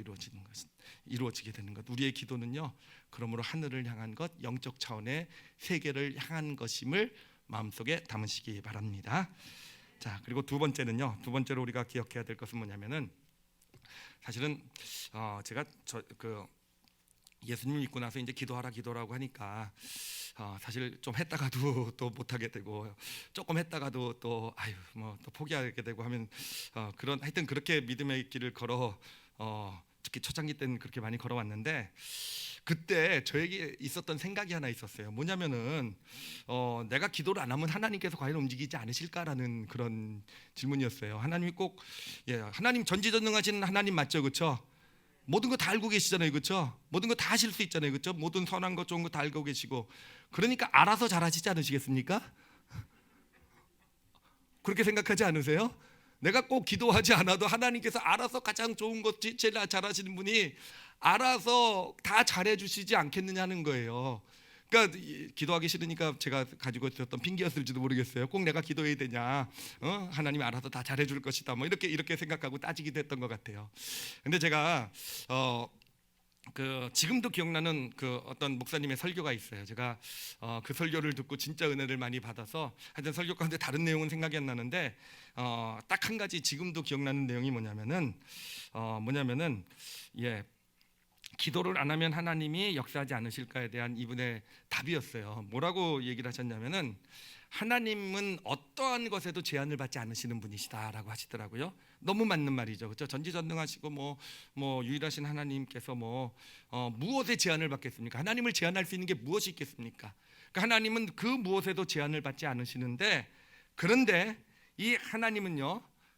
이루어지게 되는 것. 우리의 기도는요, 그러므로 하늘을 향한 것, 영적 차원의 세계를 향한 것임을 마음속에 담으시기 바랍니다. 자, 그리고 두 번째로 우리가 기억해야 될 것은 뭐냐면은, 사실은 제가 예수님 믿고 나서 이제 기도하라고 하니까 사실 좀 했다가도 또 못하게 되고, 조금 했다가도 또 또 포기하게 되고 하면 하여튼 그렇게 믿음의 길을 걸어, 특히 초창기 때는 그렇게 많이 걸어왔는데, 그때 저에게 있었던 생각이 하나 있었어요. 뭐냐면은 내가 기도를 안 하면 하나님께서 과연 움직이지 않으실까라는 그런 질문이었어요. 하나님이 꼭 하나님 전지전능하신 하나님 맞죠, 그렇죠? 모든 거 다 알고 계시잖아요, 그렇죠? 모든 거 다 하실 수 있잖아요, 그렇죠? 모든 선한 것 좋은 거 다 알고 계시고, 그러니까 알아서 잘하시지 않으시겠습니까? 그렇게 생각하지 않으세요? 내가 꼭 기도하지 않아도 하나님께서 알아서 가장 좋은 것, 제일 잘하시는 분이 알아서 다 잘해주시지 않겠느냐는 거예요. 그러니까 기도하기 싫으니까 제가 가지고 있었던 핑계였을지도 모르겠어요. 꼭 내가 기도해야 되냐? 하나님이 알아서 다 잘해줄 것이다. 뭐 이렇게 생각하고 따지기도 했던 것 같아요. 근데 제가 지금도 기억나는 어떤 목사님의 설교가 있어요. 제가 그 설교를 듣고 진짜 은혜를 많이 받아서, 하여튼 설교 가운데 다른 내용은 생각이 안 나는데 딱 한 가지 지금도 기억나는 내용이 뭐냐면은 기도를 안 하면 하나님이 역사하지 않으실까에 대한 이분의 답이었어요. 뭐라고 얘기를 하셨냐면은, 하나님은 어떠한 것에도 제한을 받지 않으시는 분이시다라고 하시더라고요. 너무 맞는 말이죠, 그렇죠? 전지전능하시고 뭐 유일하신 하나님께서 무엇에 제한을 받겠습니까? 하나님을 제한할 수 있는 게 무엇이 있겠습니까? 그러니까 하나님은 그 무엇에도 제한을 받지 않으시는데, 그런데 이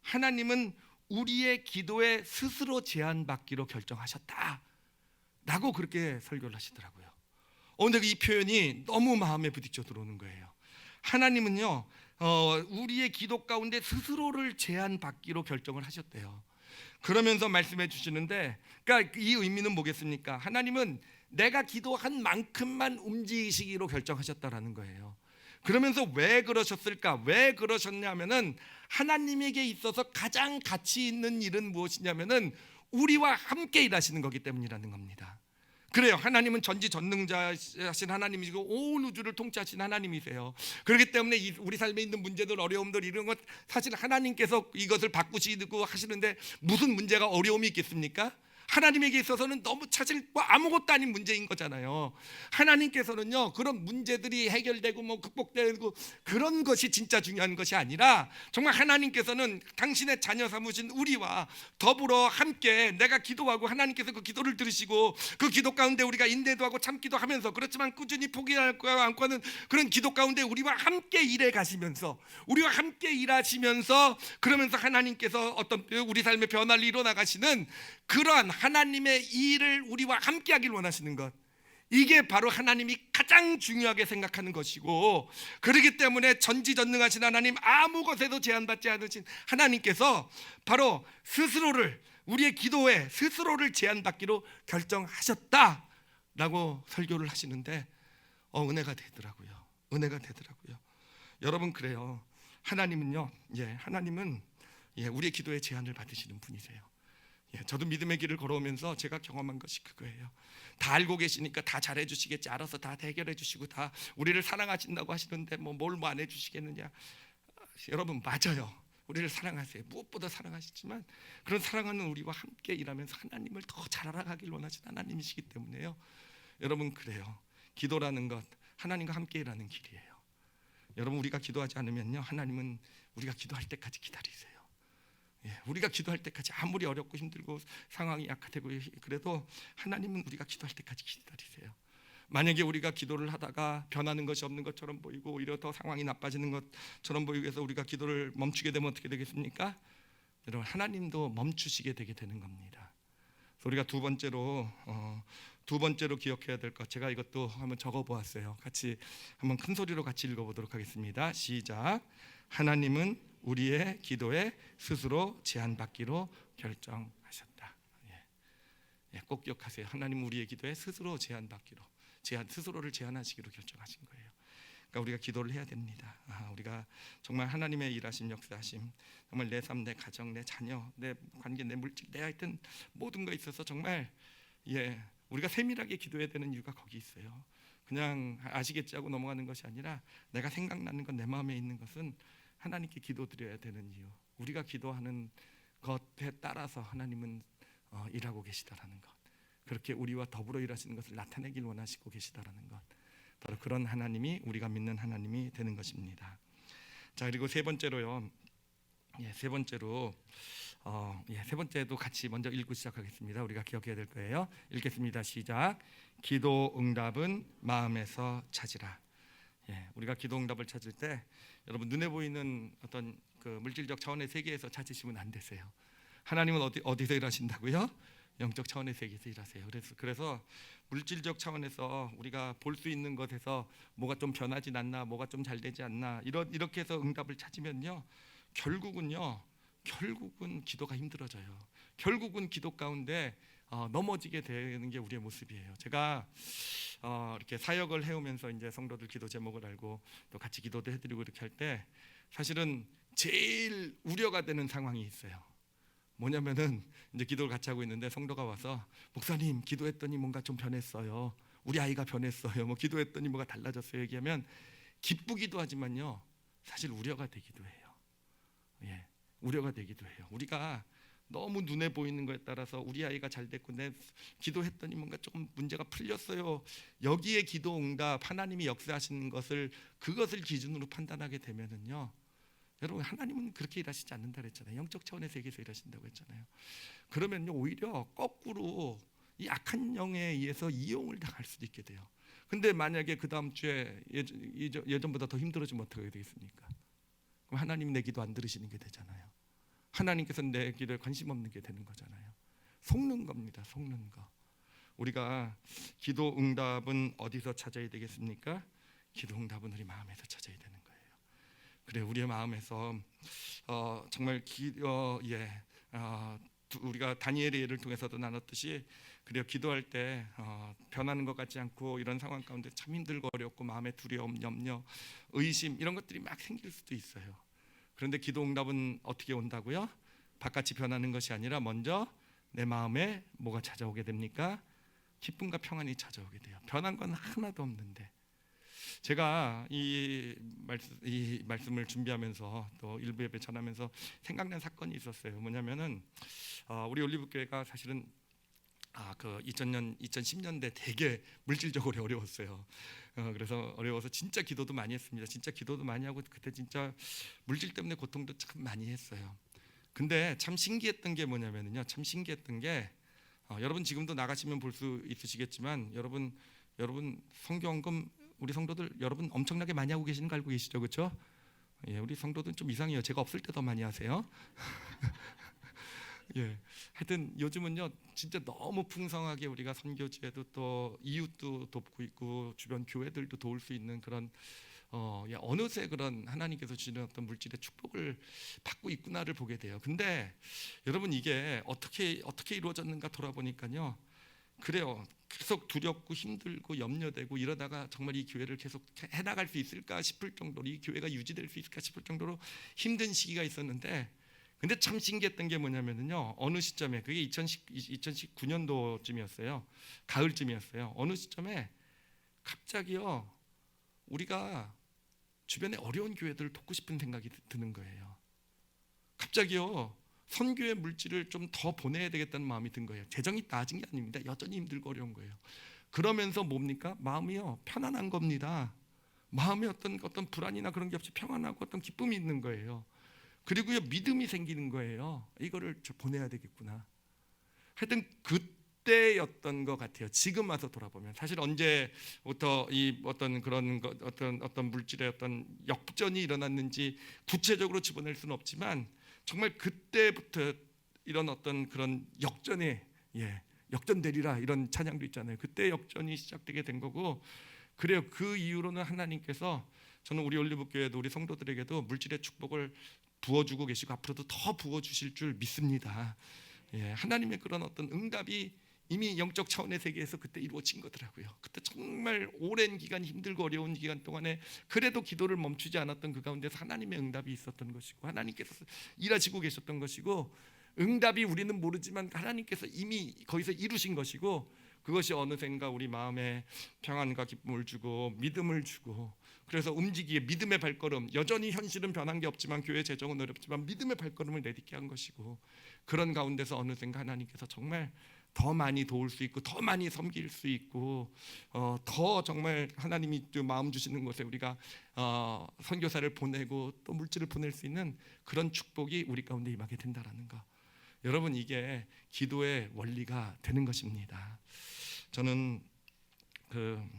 하나님은 우리의 기도에 스스로 제한받기로 결정하셨다 라고 그렇게 설교를 하시더라고요. 근데 이 표현이 너무 마음에 부딪혀 들어오는 거예요. 하나님은요, 우리의 기도 가운데 스스로를 제한받기로 결정을 하셨대요. 그러면서 말씀해 주시는데, 그러니까 이 의미는 뭐겠습니까? 하나님은 내가 기도한 만큼만 움직이시기로 결정하셨다라는 거예요. 그러면서 왜 그러셨을까? 왜 그러셨냐면은, 하나님에게 있어서 가장 가치 있는 일은 무엇이냐면은 우리와 함께 일하시는 거기 때문이라는 겁니다. 그래요. 하나님은 전지전능자하신 하나님이시고 온 우주를 통치하신 하나님이세요. 그렇기 때문에 우리 삶에 있는 문제들, 어려움들, 이런 것 사실 하나님께서 이것을 바꾸시고 하시는데 무슨 문제가 어려움이 있겠습니까? 하나님에게 있어서는 너무 사실 아무것도 아닌 문제인 거잖아요. 하나님께서는요, 그런 문제들이 해결되고 극복되고 그런 것이 진짜 중요한 것이 아니라, 정말 하나님께서는 당신의 자녀 삼으신 우리와 더불어 함께, 내가 기도하고 하나님께서 그 기도를 들으시고 그 기도 가운데 우리가 인내도 하고 참기도 하면서, 그렇지만 꾸준히 포기하지 않고 하는 그런 기도 가운데 우리와 함께 일해 가시면서, 우리와 함께 일하시면서, 그러면서 하나님께서 어떤 우리 삶의 변화를 이뤄 나가시는 그러한 하나님의 일을 우리와 함께 하길 원하시는 것, 이게 바로 하나님이 가장 중요하게 생각하는 것이고, 그렇기 때문에 전지전능하신 하나님, 아무 것에도 제한받지 않으신 하나님께서 바로 우리의 기도에 스스로를 제한받기로 결정하셨다라고 설교를 하시는데 은혜가 되더라고요. 여러분, 그래요. 하나님은 우리의 기도에 제한을 받으시는 분이세요. 저도 믿음의 길을 걸어오면서 제가 경험한 것이 그거예요. 다 알고 계시니까 다 잘해 주시겠지, 알아서 다 해결해 주시고 다 우리를 사랑하신다고 하시는데 뭘 안 해주시겠느냐. 여러분, 맞아요. 우리를 사랑하세요. 무엇보다 사랑하시지만 그런 사랑하는 우리와 함께 일하면서 하나님을 더 잘 알아가길 원하시는 하나님이시기 때문에요. 여러분, 그래요. 기도라는 것, 하나님과 함께 일하는 길이에요. 여러분, 우리가 기도하지 않으면요, 하나님은 우리가 기도할 때까지 기다리세요. 우리가 기도할 때까지, 아무리 어렵고 힘들고 상황이 약화되고 그래도 하나님은 우리가 기도할 때까지 기다리세요. 만약에 우리가 기도를 하다가 변하는 것이 없는 것처럼 보이고 오히려 더 상황이 나빠지는 것처럼 보이고 해서 우리가 기도를 멈추게 되면 어떻게 되겠습니까? 여러분, 하나님도 멈추시게 되게 되는 겁니다. 그래서 우리가 두 번째로 기억해야 될 것, 제가 이것도 한번 적어보았어요. 같이 한번 큰 소리로 같이 읽어보도록 하겠습니다. 시작. 하나님은 우리의 기도에 스스로 제한받기로 결정하셨다. 꼭 기억하세요. 하나님 우리의 기도에 스스로 스스로를 제한하시기로 결정하신 거예요. 그러니까 우리가 기도를 해야 됩니다. 우리가 정말 하나님의 일하심, 역사하심, 정말 내 삶, 내 가정, 내 자녀, 내 관계, 내 물질, 내 하여튼 모든 거에 있어서 정말 우리가 세밀하게 기도해야 되는 이유가 거기 있어요. 그냥 아시겠지 하고 넘어가는 것이 아니라 내가 생각나는 것, 내 마음에 있는 것은 하나님께 기도드려야 되는 이유. 우리가 기도하는 것에 따라서 하나님은 일하고 계시다라는 것, 그렇게 우리와 더불어 일하시는 것을 나타내길 원하시고 계시다라는 것, 바로 그런 하나님이 우리가 믿는 하나님이 되는 것입니다. 자, 그리고 세 번째로요. 세 번째도 같이 먼저 읽고 시작하겠습니다. 우리가 기억해야 될 거예요. 읽겠습니다. 시작. 기도 응답은 마음에서 찾으라. 우리가 기도 응답을 찾을 때 여러분, 눈에 보이는 어떤 그 물질적 차원의 세계에서 찾으시면 안 되세요. 하나님은 어디서 일하신다고요? 영적 차원의 세계에서 일하세요. 그래서 물질적 차원에서 우리가 볼 수 있는 것에서 뭐가 좀 변하진 않나, 뭐가 좀 잘 되지 않나, 이렇게 해서 응답을 찾으면요, 결국은 기도가 힘들어져요. 결국은 기도 가운데 넘어지게 되는 게 우리의 모습이에요. 제가 이렇게 사역을 해오면서 이제 성도들 기도 제목을 알고 또 같이 기도도 해드리고 이렇게 할 때 사실은 제일 우려가 되는 상황이 있어요. 뭐냐면은 이제 기도를 같이 하고 있는데 성도가 와서, 목사님 기도했더니 뭔가 좀 변했어요. 우리 아이가 변했어요. 뭐 기도했더니 뭐가 달라졌어요. 얘기하면 기쁘기도 하지만요, 사실 우려가 되기도 해요. 우려가 되기도 해요. 우리가 너무 눈에 보이는 것에 따라서 우리 아이가 잘 됐고 내 기도했더니 뭔가 조금 문제가 풀렸어요. 여기에 기도 응답, 하나님이 역사하시는 그것을 기준으로 판단하게 되면은요, 여러분, 하나님은 그렇게 일하시지 않는다 그랬잖아요. 영적 차원의 세계에서 일하신다고 했잖아요. 그러면요, 오히려 거꾸로 이 악한 영에 의해서 이용을 당할 수도 있게 돼요. 근데 만약에 그 다음 주에 예전보다 더 힘들어지면 어떻게 되겠습니까? 그럼 하나님 내 기도 안 들으시는 게 되잖아요. 하나님께서 내 기도에 관심 없는 게 되는 거잖아요. 속는 겁니다. 속는 거. 우리가 기도 응답은 어디서 찾아야 되겠습니까? 기도 응답은 우리 마음에서 찾아야 되는 거예요. 그래, 우리의 마음에서 정말 우리가 다니엘의 예를 통해서도 나눴듯이, 그래요, 기도할 때 변하는 것 같지 않고 이런 상황 가운데 참 힘들고 어렵고 마음에 두려움, 염려, 의심 이런 것들이 막 생길 수도 있어요. 그런데 기도 응답은 어떻게 온다고요? 바깥이 변하는 것이 아니라 먼저 내 마음에 뭐가 찾아오게 됩니까? 기쁨과 평안이 찾아오게 돼요. 변한 건 하나도 없는데. 제가 이 말씀을 준비하면서 또 일부 예배 전하면서 생각난 사건이 있었어요. 뭐냐면은 우리 올리브교회가 사실은 그 2010년대 되게 물질적으로 어려웠어요. 그래서 어려워서 진짜 기도도 많이 했습니다. 진짜 기도도 많이 하고 그때 진짜 물질 때문에 고통도 참 많이 했어요. 근데 참 신기했던 게 뭐냐면요, 참 신기했던 게 여러분 지금도 나가시면 볼 수 있으시겠지만 여러분 성경금 우리 성도들 여러분 엄청나게 많이 하고 계시는 거 알고 계시죠, 그렇죠? 우리 성도들은 좀 이상해요. 제가 없을 때 더 많이 하세요. 하여튼 요즘은요 진짜 너무 풍성하게 우리가 선교지에도 또 이웃도 돕고 있고 주변 교회들도 도울 수 있는 그런 어느새 그런 하나님께서 주시는 어떤 물질의 축복을 받고 있구나를 보게 돼요. 근데 여러분 이게 어떻게 이루어졌는가 돌아보니까요, 그래요. 계속 두렵고 힘들고 염려되고 이러다가 정말 이 교회를 계속 해나갈 수 있을까 싶을 정도로, 이 교회가 유지될 수 있을까 싶을 정도로 힘든 시기가 있었는데, 근데 참 신기했던 게 뭐냐면요, 어느 시점에 그게 2019년도쯤이었어요. 가을쯤이었어요. 어느 시점에 갑자기요 우리가 주변에 어려운 교회들을 돕고 싶은 생각이 드는 거예요. 갑자기요 선교의 물질을 좀 더 보내야 되겠다는 마음이 든 거예요. 재정이 나아진 게 아닙니다. 여전히 힘들고 어려운 거예요. 그러면서 뭡니까? 마음이요 편안한 겁니다. 마음에 어떤 불안이나 그런 게 없이 평안하고 어떤 기쁨이 있는 거예요. 그리고요 믿음이 생기는 거예요. 이거를 보내야 되겠구나. 하여튼 그때였던 것 같아요. 지금 와서 돌아보면 사실 언제부터 이 어떤 그런 어떤 물질의 어떤 역전이 일어났는지 구체적으로 집어낼 수는 없지만 정말 그때부터 이런 어떤 그런 역전에 역전되리라 이런 찬양도 있잖아요. 그때 역전이 시작되게 된 거고 그래요. 그 이후로는 하나님께서 저는 우리 올리브교회도 우리 성도들에게도 물질의 축복을 부어주고 계시고 앞으로도 더 부어주실 줄 믿습니다. 하나님의 그런 어떤 응답이 이미 영적 차원의 세계에서 그때 이루어진 거더라고요. 그때 정말 오랜 기간 힘들고 어려운 기간 동안에 그래도 기도를 멈추지 않았던 그 가운데서 하나님의 응답이 있었던 것이고 하나님께서 일하시고 계셨던 것이고 응답이 우리는 모르지만 하나님께서 이미 거기서 이루신 것이고 그것이 어느샌가 우리 마음에 평안과 기쁨을 주고 믿음을 주고 그래서 움직이게 믿음의 발걸음 여전히 현실은 변한 게 없지만 교회 재정은 어렵지만 믿음의 발걸음을 내딛게 한 것이고 그런 가운데서 어느샌가 하나님께서 정말 더 많이 도울 수 있고 더 많이 섬길 수 있고 더 정말 하나님이 마음 주시는 곳에 우리가 선교사를 보내고 또 물질을 보낼 수 있는 그런 축복이 우리 가운데 임하게 된다라는 거. 여러분 이게 기도의 원리가 되는 것입니다. 저는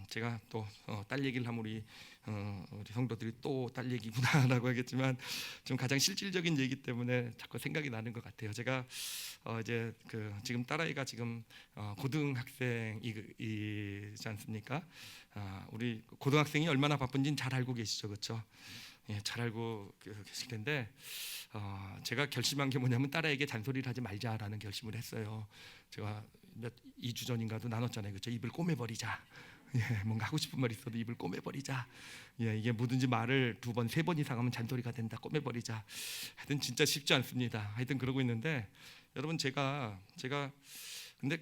제가 또 딸 얘기를 하면 우리 성도들이 또 딸 얘기구나라고 하겠지만 좀 가장 실질적인 얘기 때문에 자꾸 생각이 나는 것 같아요. 제가 이제 지금 딸아이가 지금 고등학생이지 않습니까? 우리 고등학생이 얼마나 바쁜지는 잘 알고 계시죠, 그렇죠? 잘 알고 계실 텐데 제가 결심한 게 뭐냐면 딸아이에게 잔소리를 하지 말자라는 결심을 했어요. 제가 2주 전인가도 나눴잖아요, 그렇죠? 입을 꼬매버리자. 뭔가 하고 싶은 말 있어도 입을 꼬매버리자. 이게 뭐든지 말을 2번, 3번 이상 하면 잔소리가 된다. 꼬매버리자. 하여튼 진짜 쉽지 않습니다. 하여튼 그러고 있는데 여러분 제가 근데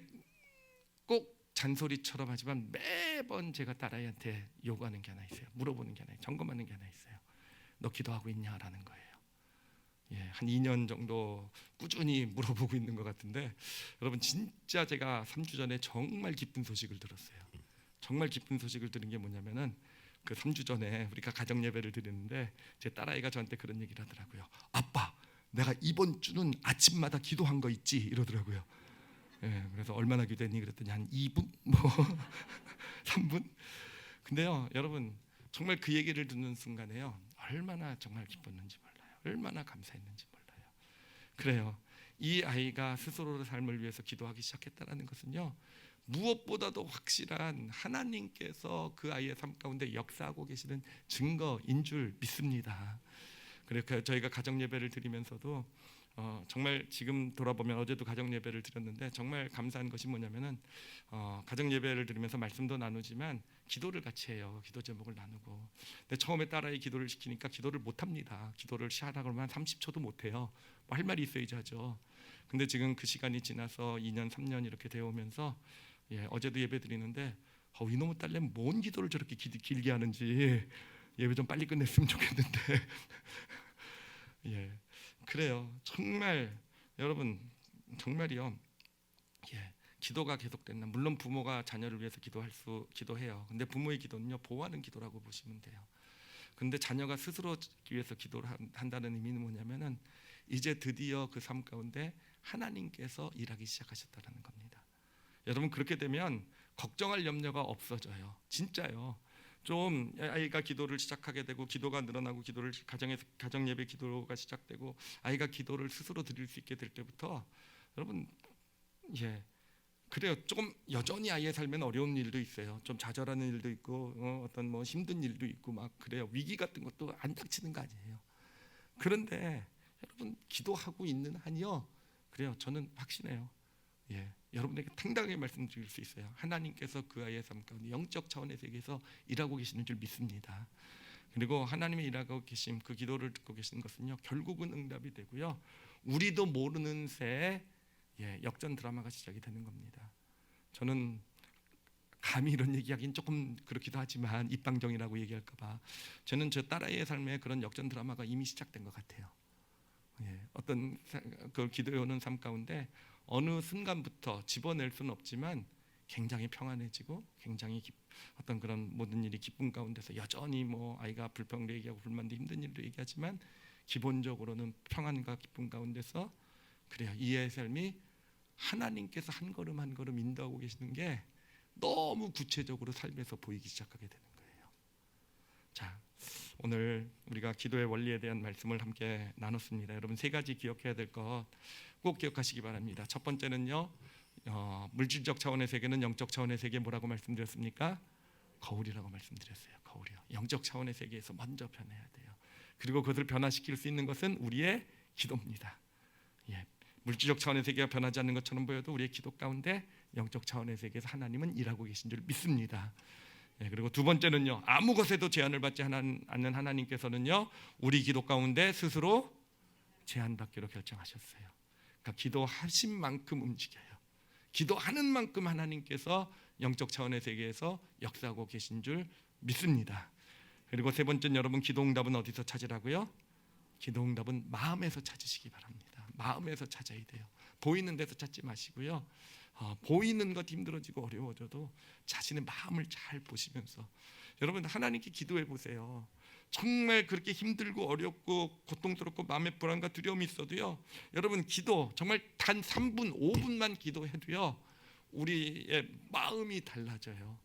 꼭 잔소리처럼 하지만 매번 제가 딸아이한테 요구하는 게 하나 있어요. 물어보는 게 하나 있어요. 점검하는 게 하나 있어요. 너 기도하고 있냐라는 거예요. 한 2년 정도 꾸준히 물어보고 있는 것 같은데 여러분 진짜 제가 3주 전에 정말 기쁜 소식을 들었어요. 정말 기쁜 소식을 들은 게 뭐냐면은 그 3주 전에 우리가 가정 예배를 드리는데 제 딸아이가 저한테 그런 얘기를 하더라고요. 아빠, 내가 이번 주는 아침마다 기도한 거 있지? 이러더라고요. 그래서 얼마나 기도했니? 그랬더니 한 2분, 뭐 3분. 근데요, 여러분 정말 그 얘기를 듣는 순간에요, 얼마나 정말 기뻤는지 몰라요. 얼마나 감사했는지 몰라요. 그래요. 이 아이가 스스로의 삶을 위해서 기도하기 시작했다는 것은요, 무엇보다도 확실한 하나님께서 그 아이의 삶 가운데 역사하고 계시는 증거인 줄 믿습니다. 그래서 저희가 가정 예배를 드리면서도 정말 지금 돌아보면 어제도 가정 예배를 드렸는데 정말 감사한 것이 뭐냐면은 가정 예배를 드리면서 말씀도 나누지만 기도를 같이 해요. 기도 제목을 나누고. 근데 처음에 딸아이 기도를 시키니까 기도를 못 합니다. 기도를 시하라 그러면 한 30초도 못 해요. 뭐 할 말이 있어야지 하죠. 근데 지금 그 시간이 지나서 2년, 3년 이렇게 되어 오면서 어제도 예배 드리는데 이놈의 딸내미 뭔 기도를 저렇게 길게 하는지 예배 좀 빨리 끝냈으면 좋겠는데 그래요. 정말 여러분 정말이요. 기도가 계속된다. 물론 부모가 자녀를 위해서 기도해요. 근데 부모의 기도는요, 보호하는 기도라고 보시면 돼요. 근데 자녀가 스스로 위해서 기도를 한다는 의미는 뭐냐면은 이제 드디어 그 삶 가운데 하나님께서 일하기 시작하셨다는 겁니다. 여러분 그렇게 되면 걱정할 염려가 없어져요. 진짜요. 좀 아이가 기도를 시작하게 되고 기도가 늘어나고 기도를 가정 예배 기도가 시작되고 아이가 기도를 스스로 드릴 수 있게 될 때부터 여러분 그래요. 조금 여전히 아이의 삶에는 어려운 일도 있어요. 좀 좌절하는 일도 있고 어떤 뭐 힘든 일도 있고 막 그래요. 위기 같은 것도 안 닥치는 거 아니에요. 그런데 여러분 기도하고 있는 한이요. 그래요. 저는 확신해요. 여러분에게 당당하게 말씀드릴 수 있어요. 하나님께서 그 아이의 삶 가운데 영적 차원의 세계에서 일하고 계시는 줄 믿습니다. 그리고 하나님의 일하고 계심 그 기도를 듣고 계시는 것은요, 결국은 응답이 되고요, 우리도 모르는 새에 역전 드라마가 시작이 되는 겁니다. 저는 감히 이런 얘기하기는 조금 그렇기도 하지만 입방정이라고 얘기할까봐 저는 저 딸아이의 삶에 그런 역전 드라마가 이미 시작된 것 같아요. 어떤 그 기도해오는 삶 가운데 어느 순간부터 집어낼 수는 없지만 굉장히 평안해지고 굉장히 어떤 그런 모든 일이 기쁨 가운데서 여전히 뭐 아이가 불평도 얘기하고 불만도 힘든 일도 얘기하지만 기본적으로는 평안과 기쁨 가운데서 그래요. 이의 삶이 하나님께서 한 걸음 한 걸음 인도하고 계시는 게 너무 구체적으로 삶에서 보이기 시작하게 되는 거예요. 자, 오늘 우리가 기도의 원리에 대한 말씀을 함께 나눴습니다. 여러분 세 가지 기억해야 될 것 꼭 기억하시기 바랍니다. 첫 번째는요, 물질적 차원의 세계는 영적 차원의 세계 뭐라고 말씀드렸습니까? 거울이라고 말씀드렸어요. 거울이요. 영적 차원의 세계에서 먼저 변해야 돼요. 그리고 그것을 변화시킬 수 있는 것은 우리의 기도입니다. 예, 물질적 차원의 세계가 변하지 않는 것처럼 보여도 우리의 기도 가운데 영적 차원의 세계에서 하나님은 일하고 계신 줄 믿습니다. 예, 그리고 두 번째는요, 아무 것에도 제한을 받지 않는 하나님께서는요, 우리 기도 가운데 스스로 제한받기로 결정하셨어요. 그러니까 기도하신 만큼 움직여요. 기도하는 만큼 하나님께서 영적 차원의 세계에서 역사하고 계신 줄 믿습니다. 그리고 세 번째는 여러분 기도 응답은 어디서 찾으라고요? 기도 응답은 마음에서 찾으시기 바랍니다. 마음에서 찾아야 돼요. 보이는 데서 찾지 마시고요. 보이는 것 힘들어지고 어려워져도 자신의 마음을 잘 보시면서 여러분 하나님께 기도해 보세요. 정말 그렇게 힘들고 어렵고 고통스럽고 마음의 불안과 두려움이 있어도요, 여러분 기도 정말 단 3분 5분만 기도해도요 우리의 마음이 달라져요.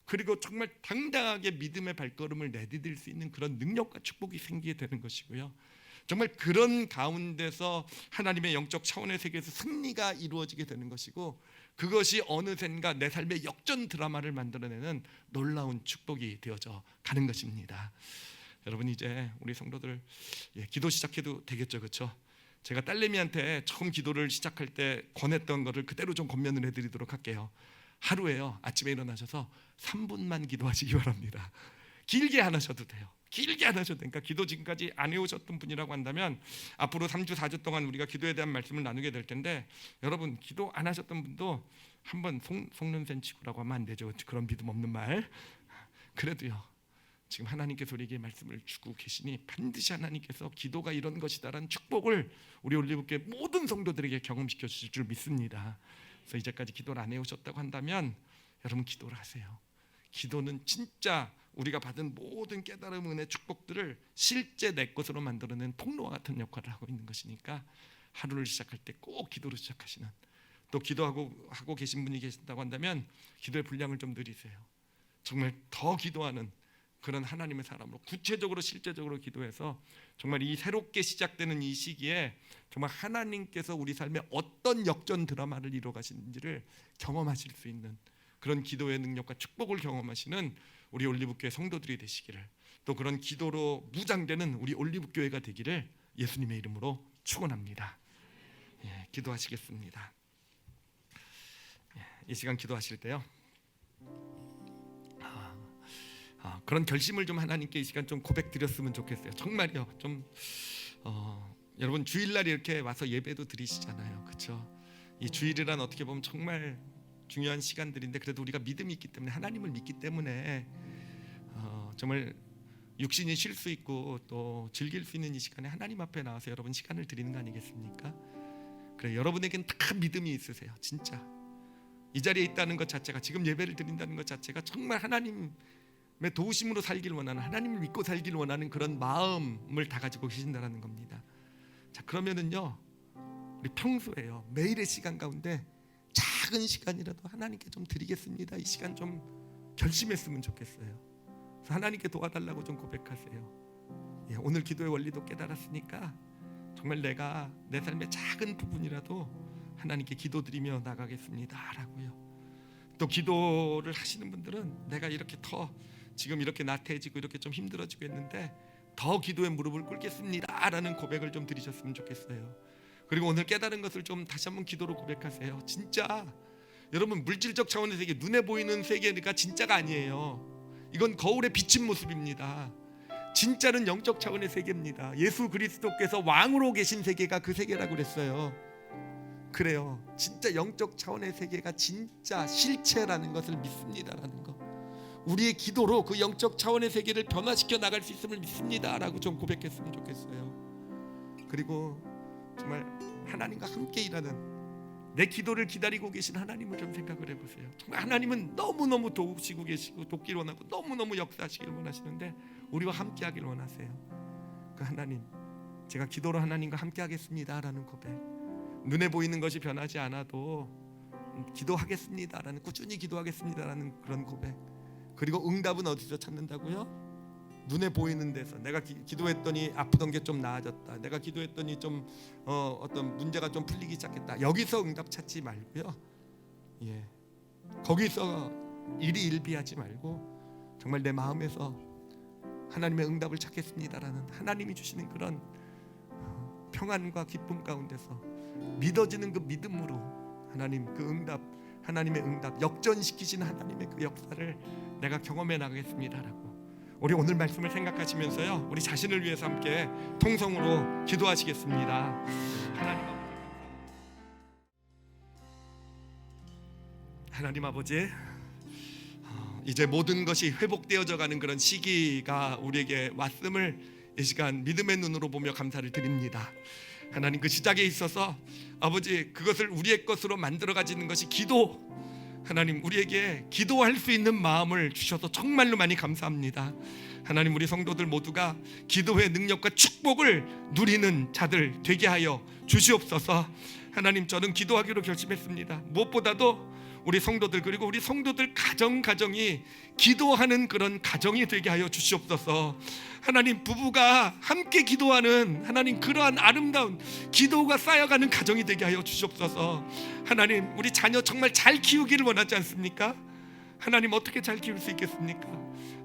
그리고 정말 당당하게 믿음의 발걸음을 내디딜 수 있는 그런 능력과 축복이 생기게 되는 것이고요, 정말 그런 가운데서 하나님의 영적 차원의 세계에서 승리가 이루어지게 되는 것이고, 그것이 어느샌가 내 삶의 역전 드라마를 만들어내는 놀라운 축복이 되어져 가는 것입니다. 여러분 이제 우리 성도들 기도 시작해도 되겠죠, 그렇죠? 제가 딸내미한테 처음 기도를 시작할 때 권했던 것을 그대로 좀 권면을 해드리도록 할게요. 하루에요, 아침에 일어나셔서 3분만 기도하시기 바랍니다. 길게 안 하셔도 돼요. 길게 안 하셔도 되니까 기도 지금까지 안 해오셨던 분이라고 한다면 앞으로 3주 4주 동안 우리가 기도에 대한 말씀을 나누게 될 텐데, 여러분 기도 안 하셨던 분도 한번 속는 셈 치고라고 하면 안 되죠. 그런 믿음 없는 말. 그래도요, 지금 하나님께서 우리에게 말씀을 주고 계시니 반드시 하나님께서 기도가 이런 것이다라는 축복을 우리 올리브교회 모든 성도들에게 경험시켜 주실 줄 믿습니다. 그래서 이제까지 기도를 안 해오셨다고 한다면 여러분 기도를 하세요. 기도는 진짜 우리가 받은 모든 깨달음, 은혜, 축복들을 실제 내 것으로 만들어낸 통로와 같은 역할을 하고 있는 것이니까 하루를 시작할 때 꼭 기도로 시작하시는, 또 기도하고 계신 분이 계신다고 한다면 기도의 분량을 좀 늘리세요. 정말 더 기도하는 그런 하나님의 사람으로 구체적으로 실제적으로 기도해서 정말 이 새롭게 시작되는 이 시기에 정말 하나님께서 우리 삶에 어떤 역전 드라마를 이루어 가시는지를 경험하실 수 있는 그런 기도의 능력과 축복을 경험하시는 우리 올리브교회 성도들이 되시기를, 또 그런 기도로 무장되는 우리 올리브교회가 되기를 예수님의 이름으로 축원합니다. 기도하시겠습니다. 이 시간 기도하실 때요, 그런 결심을 좀 하나님께 이 시간 좀 고백드렸으면 좋겠어요. 정말요. 좀 여러분 주일날 이렇게 와서 예배도 드리시잖아요, 그렇죠? 이 주일이란 어떻게 보면 정말 중요한 시간들인데, 그래도 우리가 믿음이 있기 때문에, 하나님을 믿기 때문에 정말 육신이 쉴 수 있고 또 즐길 수 있는 이 시간에 하나님 앞에 나와서 여러분 시간을 드리는 거 아니겠습니까? 그래, 여러분에겐 다 믿음이 있으세요. 진짜 이 자리에 있다는 것 자체가, 지금 예배를 드린다는 것 자체가 정말 하나님의 도우심으로 살기를 원하는, 하나님을 믿고 살기를 원하는 그런 마음을 다 가지고 계신다는 겁니다. 자, 그러면은요, 우리 평소에요, 매일의 시간 가운데 작은 시간이라도 하나님께 좀 드리겠습니다. 이 시간 좀 결심했으면 좋겠어요. 그래서 하나님께 도와달라고 좀 고백하세요. 오늘 기도의 원리도 깨달았으니까 정말 내가 내 삶의 작은 부분이라도 하나님께 기도드리며 나가겠습니다 라고요. 또 기도를 하시는 분들은 내가 이렇게 더 지금 이렇게 나태해지고 이렇게 좀 힘들어지고 있는데 더 기도에 무릎을 꿇겠습니다 라는 고백을 좀 드리셨으면 좋겠어요. 그리고 오늘 깨달은 것을 좀 다시 한번 기도로 고백하세요. 진짜 여러분 물질적 차원의 세계, 눈에 보이는 세계가 진짜가 아니에요. 이건 거울에 비친 모습입니다. 진짜는 영적 차원의 세계입니다. 예수 그리스도께서 왕으로 계신 세계가 그 세계라고 그랬어요. 그래요, 진짜 영적 차원의 세계가 진짜 실체라는 것을 믿습니다라는 거, 우리의 기도로 그 영적 차원의 세계를 변화시켜 나갈 수 있음을 믿습니다라고 좀 고백했으면 좋겠어요. 그리고 정말 하나님과 함께 일하는, 내 기도를 기다리고 계신 하나님을 좀 생각을 해보세요. 정말 하나님은 너무너무 도우시고 계시고 돕기를 원하고 너무너무 역사하시기를 원하시는데 우리와 함께 하기를 원하세요. 그 하나님, 제가 기도로 하나님과 함께 하겠습니다 라는 고백, 눈에 보이는 것이 변하지 않아도 기도하겠습니다라는, 꾸준히 기도하겠습니다라는 그런 고백. 그리고 응답은 어디서 찾는다고요? 눈에 보이는 데서. 내가 기도했더니 아프던 게 좀 나아졌다, 내가 기도했더니 좀 어떤 문제가 좀 풀리기 시작했다, 여기서 응답 찾지 말고요. 예, 거기서 일희일비하지 말고 정말 내 마음에서 하나님의 응답을 찾겠습니다라는, 하나님이 주시는 그런 평안과 기쁨 가운데서 믿어지는 그 믿음으로 하나님 그 응답, 하나님의 응답, 역전시키시는 하나님의 그 역사를 내가 경험해 나가겠습니다라고, 우리 오늘 말씀을 생각하시면서요, 우리 자신을 위해서 함께 통성으로 기도하시겠습니다. 하나님 아버지, 이제 모든 것이 회복되어져 가는 그런 시기가 우리에게 왔음을 이 시간 믿음의 눈으로 보며 감사를 드립니다. 하나님, 그 시작에 있어서 아버지 그것을 우리의 것으로 만들어 가지는 것이 기도, 하나님 우리에게 기도할 수 있는 마음을 주셔서 정말로 많이 감사합니다. 하나님, 우리 성도들 모두가 기도의 능력과 축복을 누리는 자들 되게 하여 주시옵소서. 하나님, 저는 기도하기로 결심했습니다. 무엇보다도 우리 성도들, 그리고 우리 성도들 가정이 기도하는 그런 가정이 되게 하여 주시옵소서. 하나님, 부부가 함께 기도하는 하나님 그러한 아름다운 기도가 쌓여가는 가정이 되게 하여 주시옵소서. 하나님, 우리 자녀 정말 잘 키우기를 원하지 않습니까? 하나님, 어떻게 잘 키울 수 있겠습니까?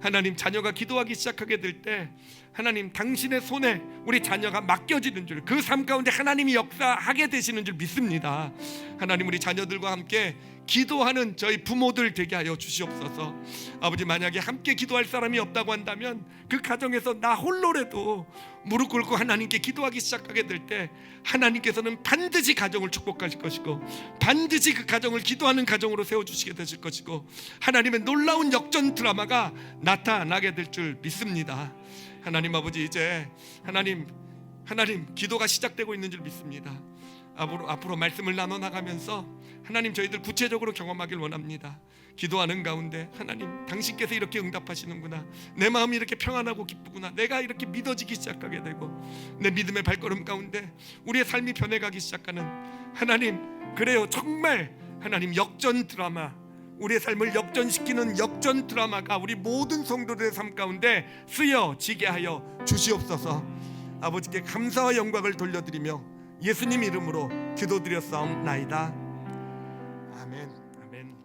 하나님, 자녀가 기도하기 시작하게 될 때 하나님 당신의 손에 우리 자녀가 맡겨지는 줄, 그 삶 가운데 하나님이 역사하게 되시는 줄 믿습니다. 하나님, 우리 자녀들과 함께 기도하는 저희 부모들 되게 하여 주시옵소서. 아버지, 만약에 함께 기도할 사람이 없다고 한다면 그 가정에서 나 홀로라도 무릎 꿇고 하나님께 기도하기 시작하게 될 때 하나님께서는 반드시 가정을 축복하실 것이고, 반드시 그 가정을 기도하는 가정으로 세워주시게 되실 것이고, 하나님의 놀라운 역전 드라마가 나타나게 될 줄 믿습니다. 하나님 아버지, 이제 하나님 기도가 시작되고 있는 줄 믿습니다. 앞으로 말씀을 나눠나가면서 하나님 저희들 구체적으로 경험하길 원합니다. 기도하는 가운데 하나님 당신께서 이렇게 응답하시는구나, 내 마음이 이렇게 평안하고 기쁘구나, 내가 이렇게 믿어지기 시작하게 되고 내 믿음의 발걸음 가운데 우리의 삶이 변해가기 시작하는, 하나님 그래요, 정말 하나님 역전 드라마, 우리의 삶을 역전시키는 역전 드라마가 우리 모든 성도들의 삶 가운데 쓰여지게 하여 주시옵소서. 아버지께 감사와 영광을 돌려드리며 예수님 이름으로 기도드렸사옵나이다. 아멘. 아멘.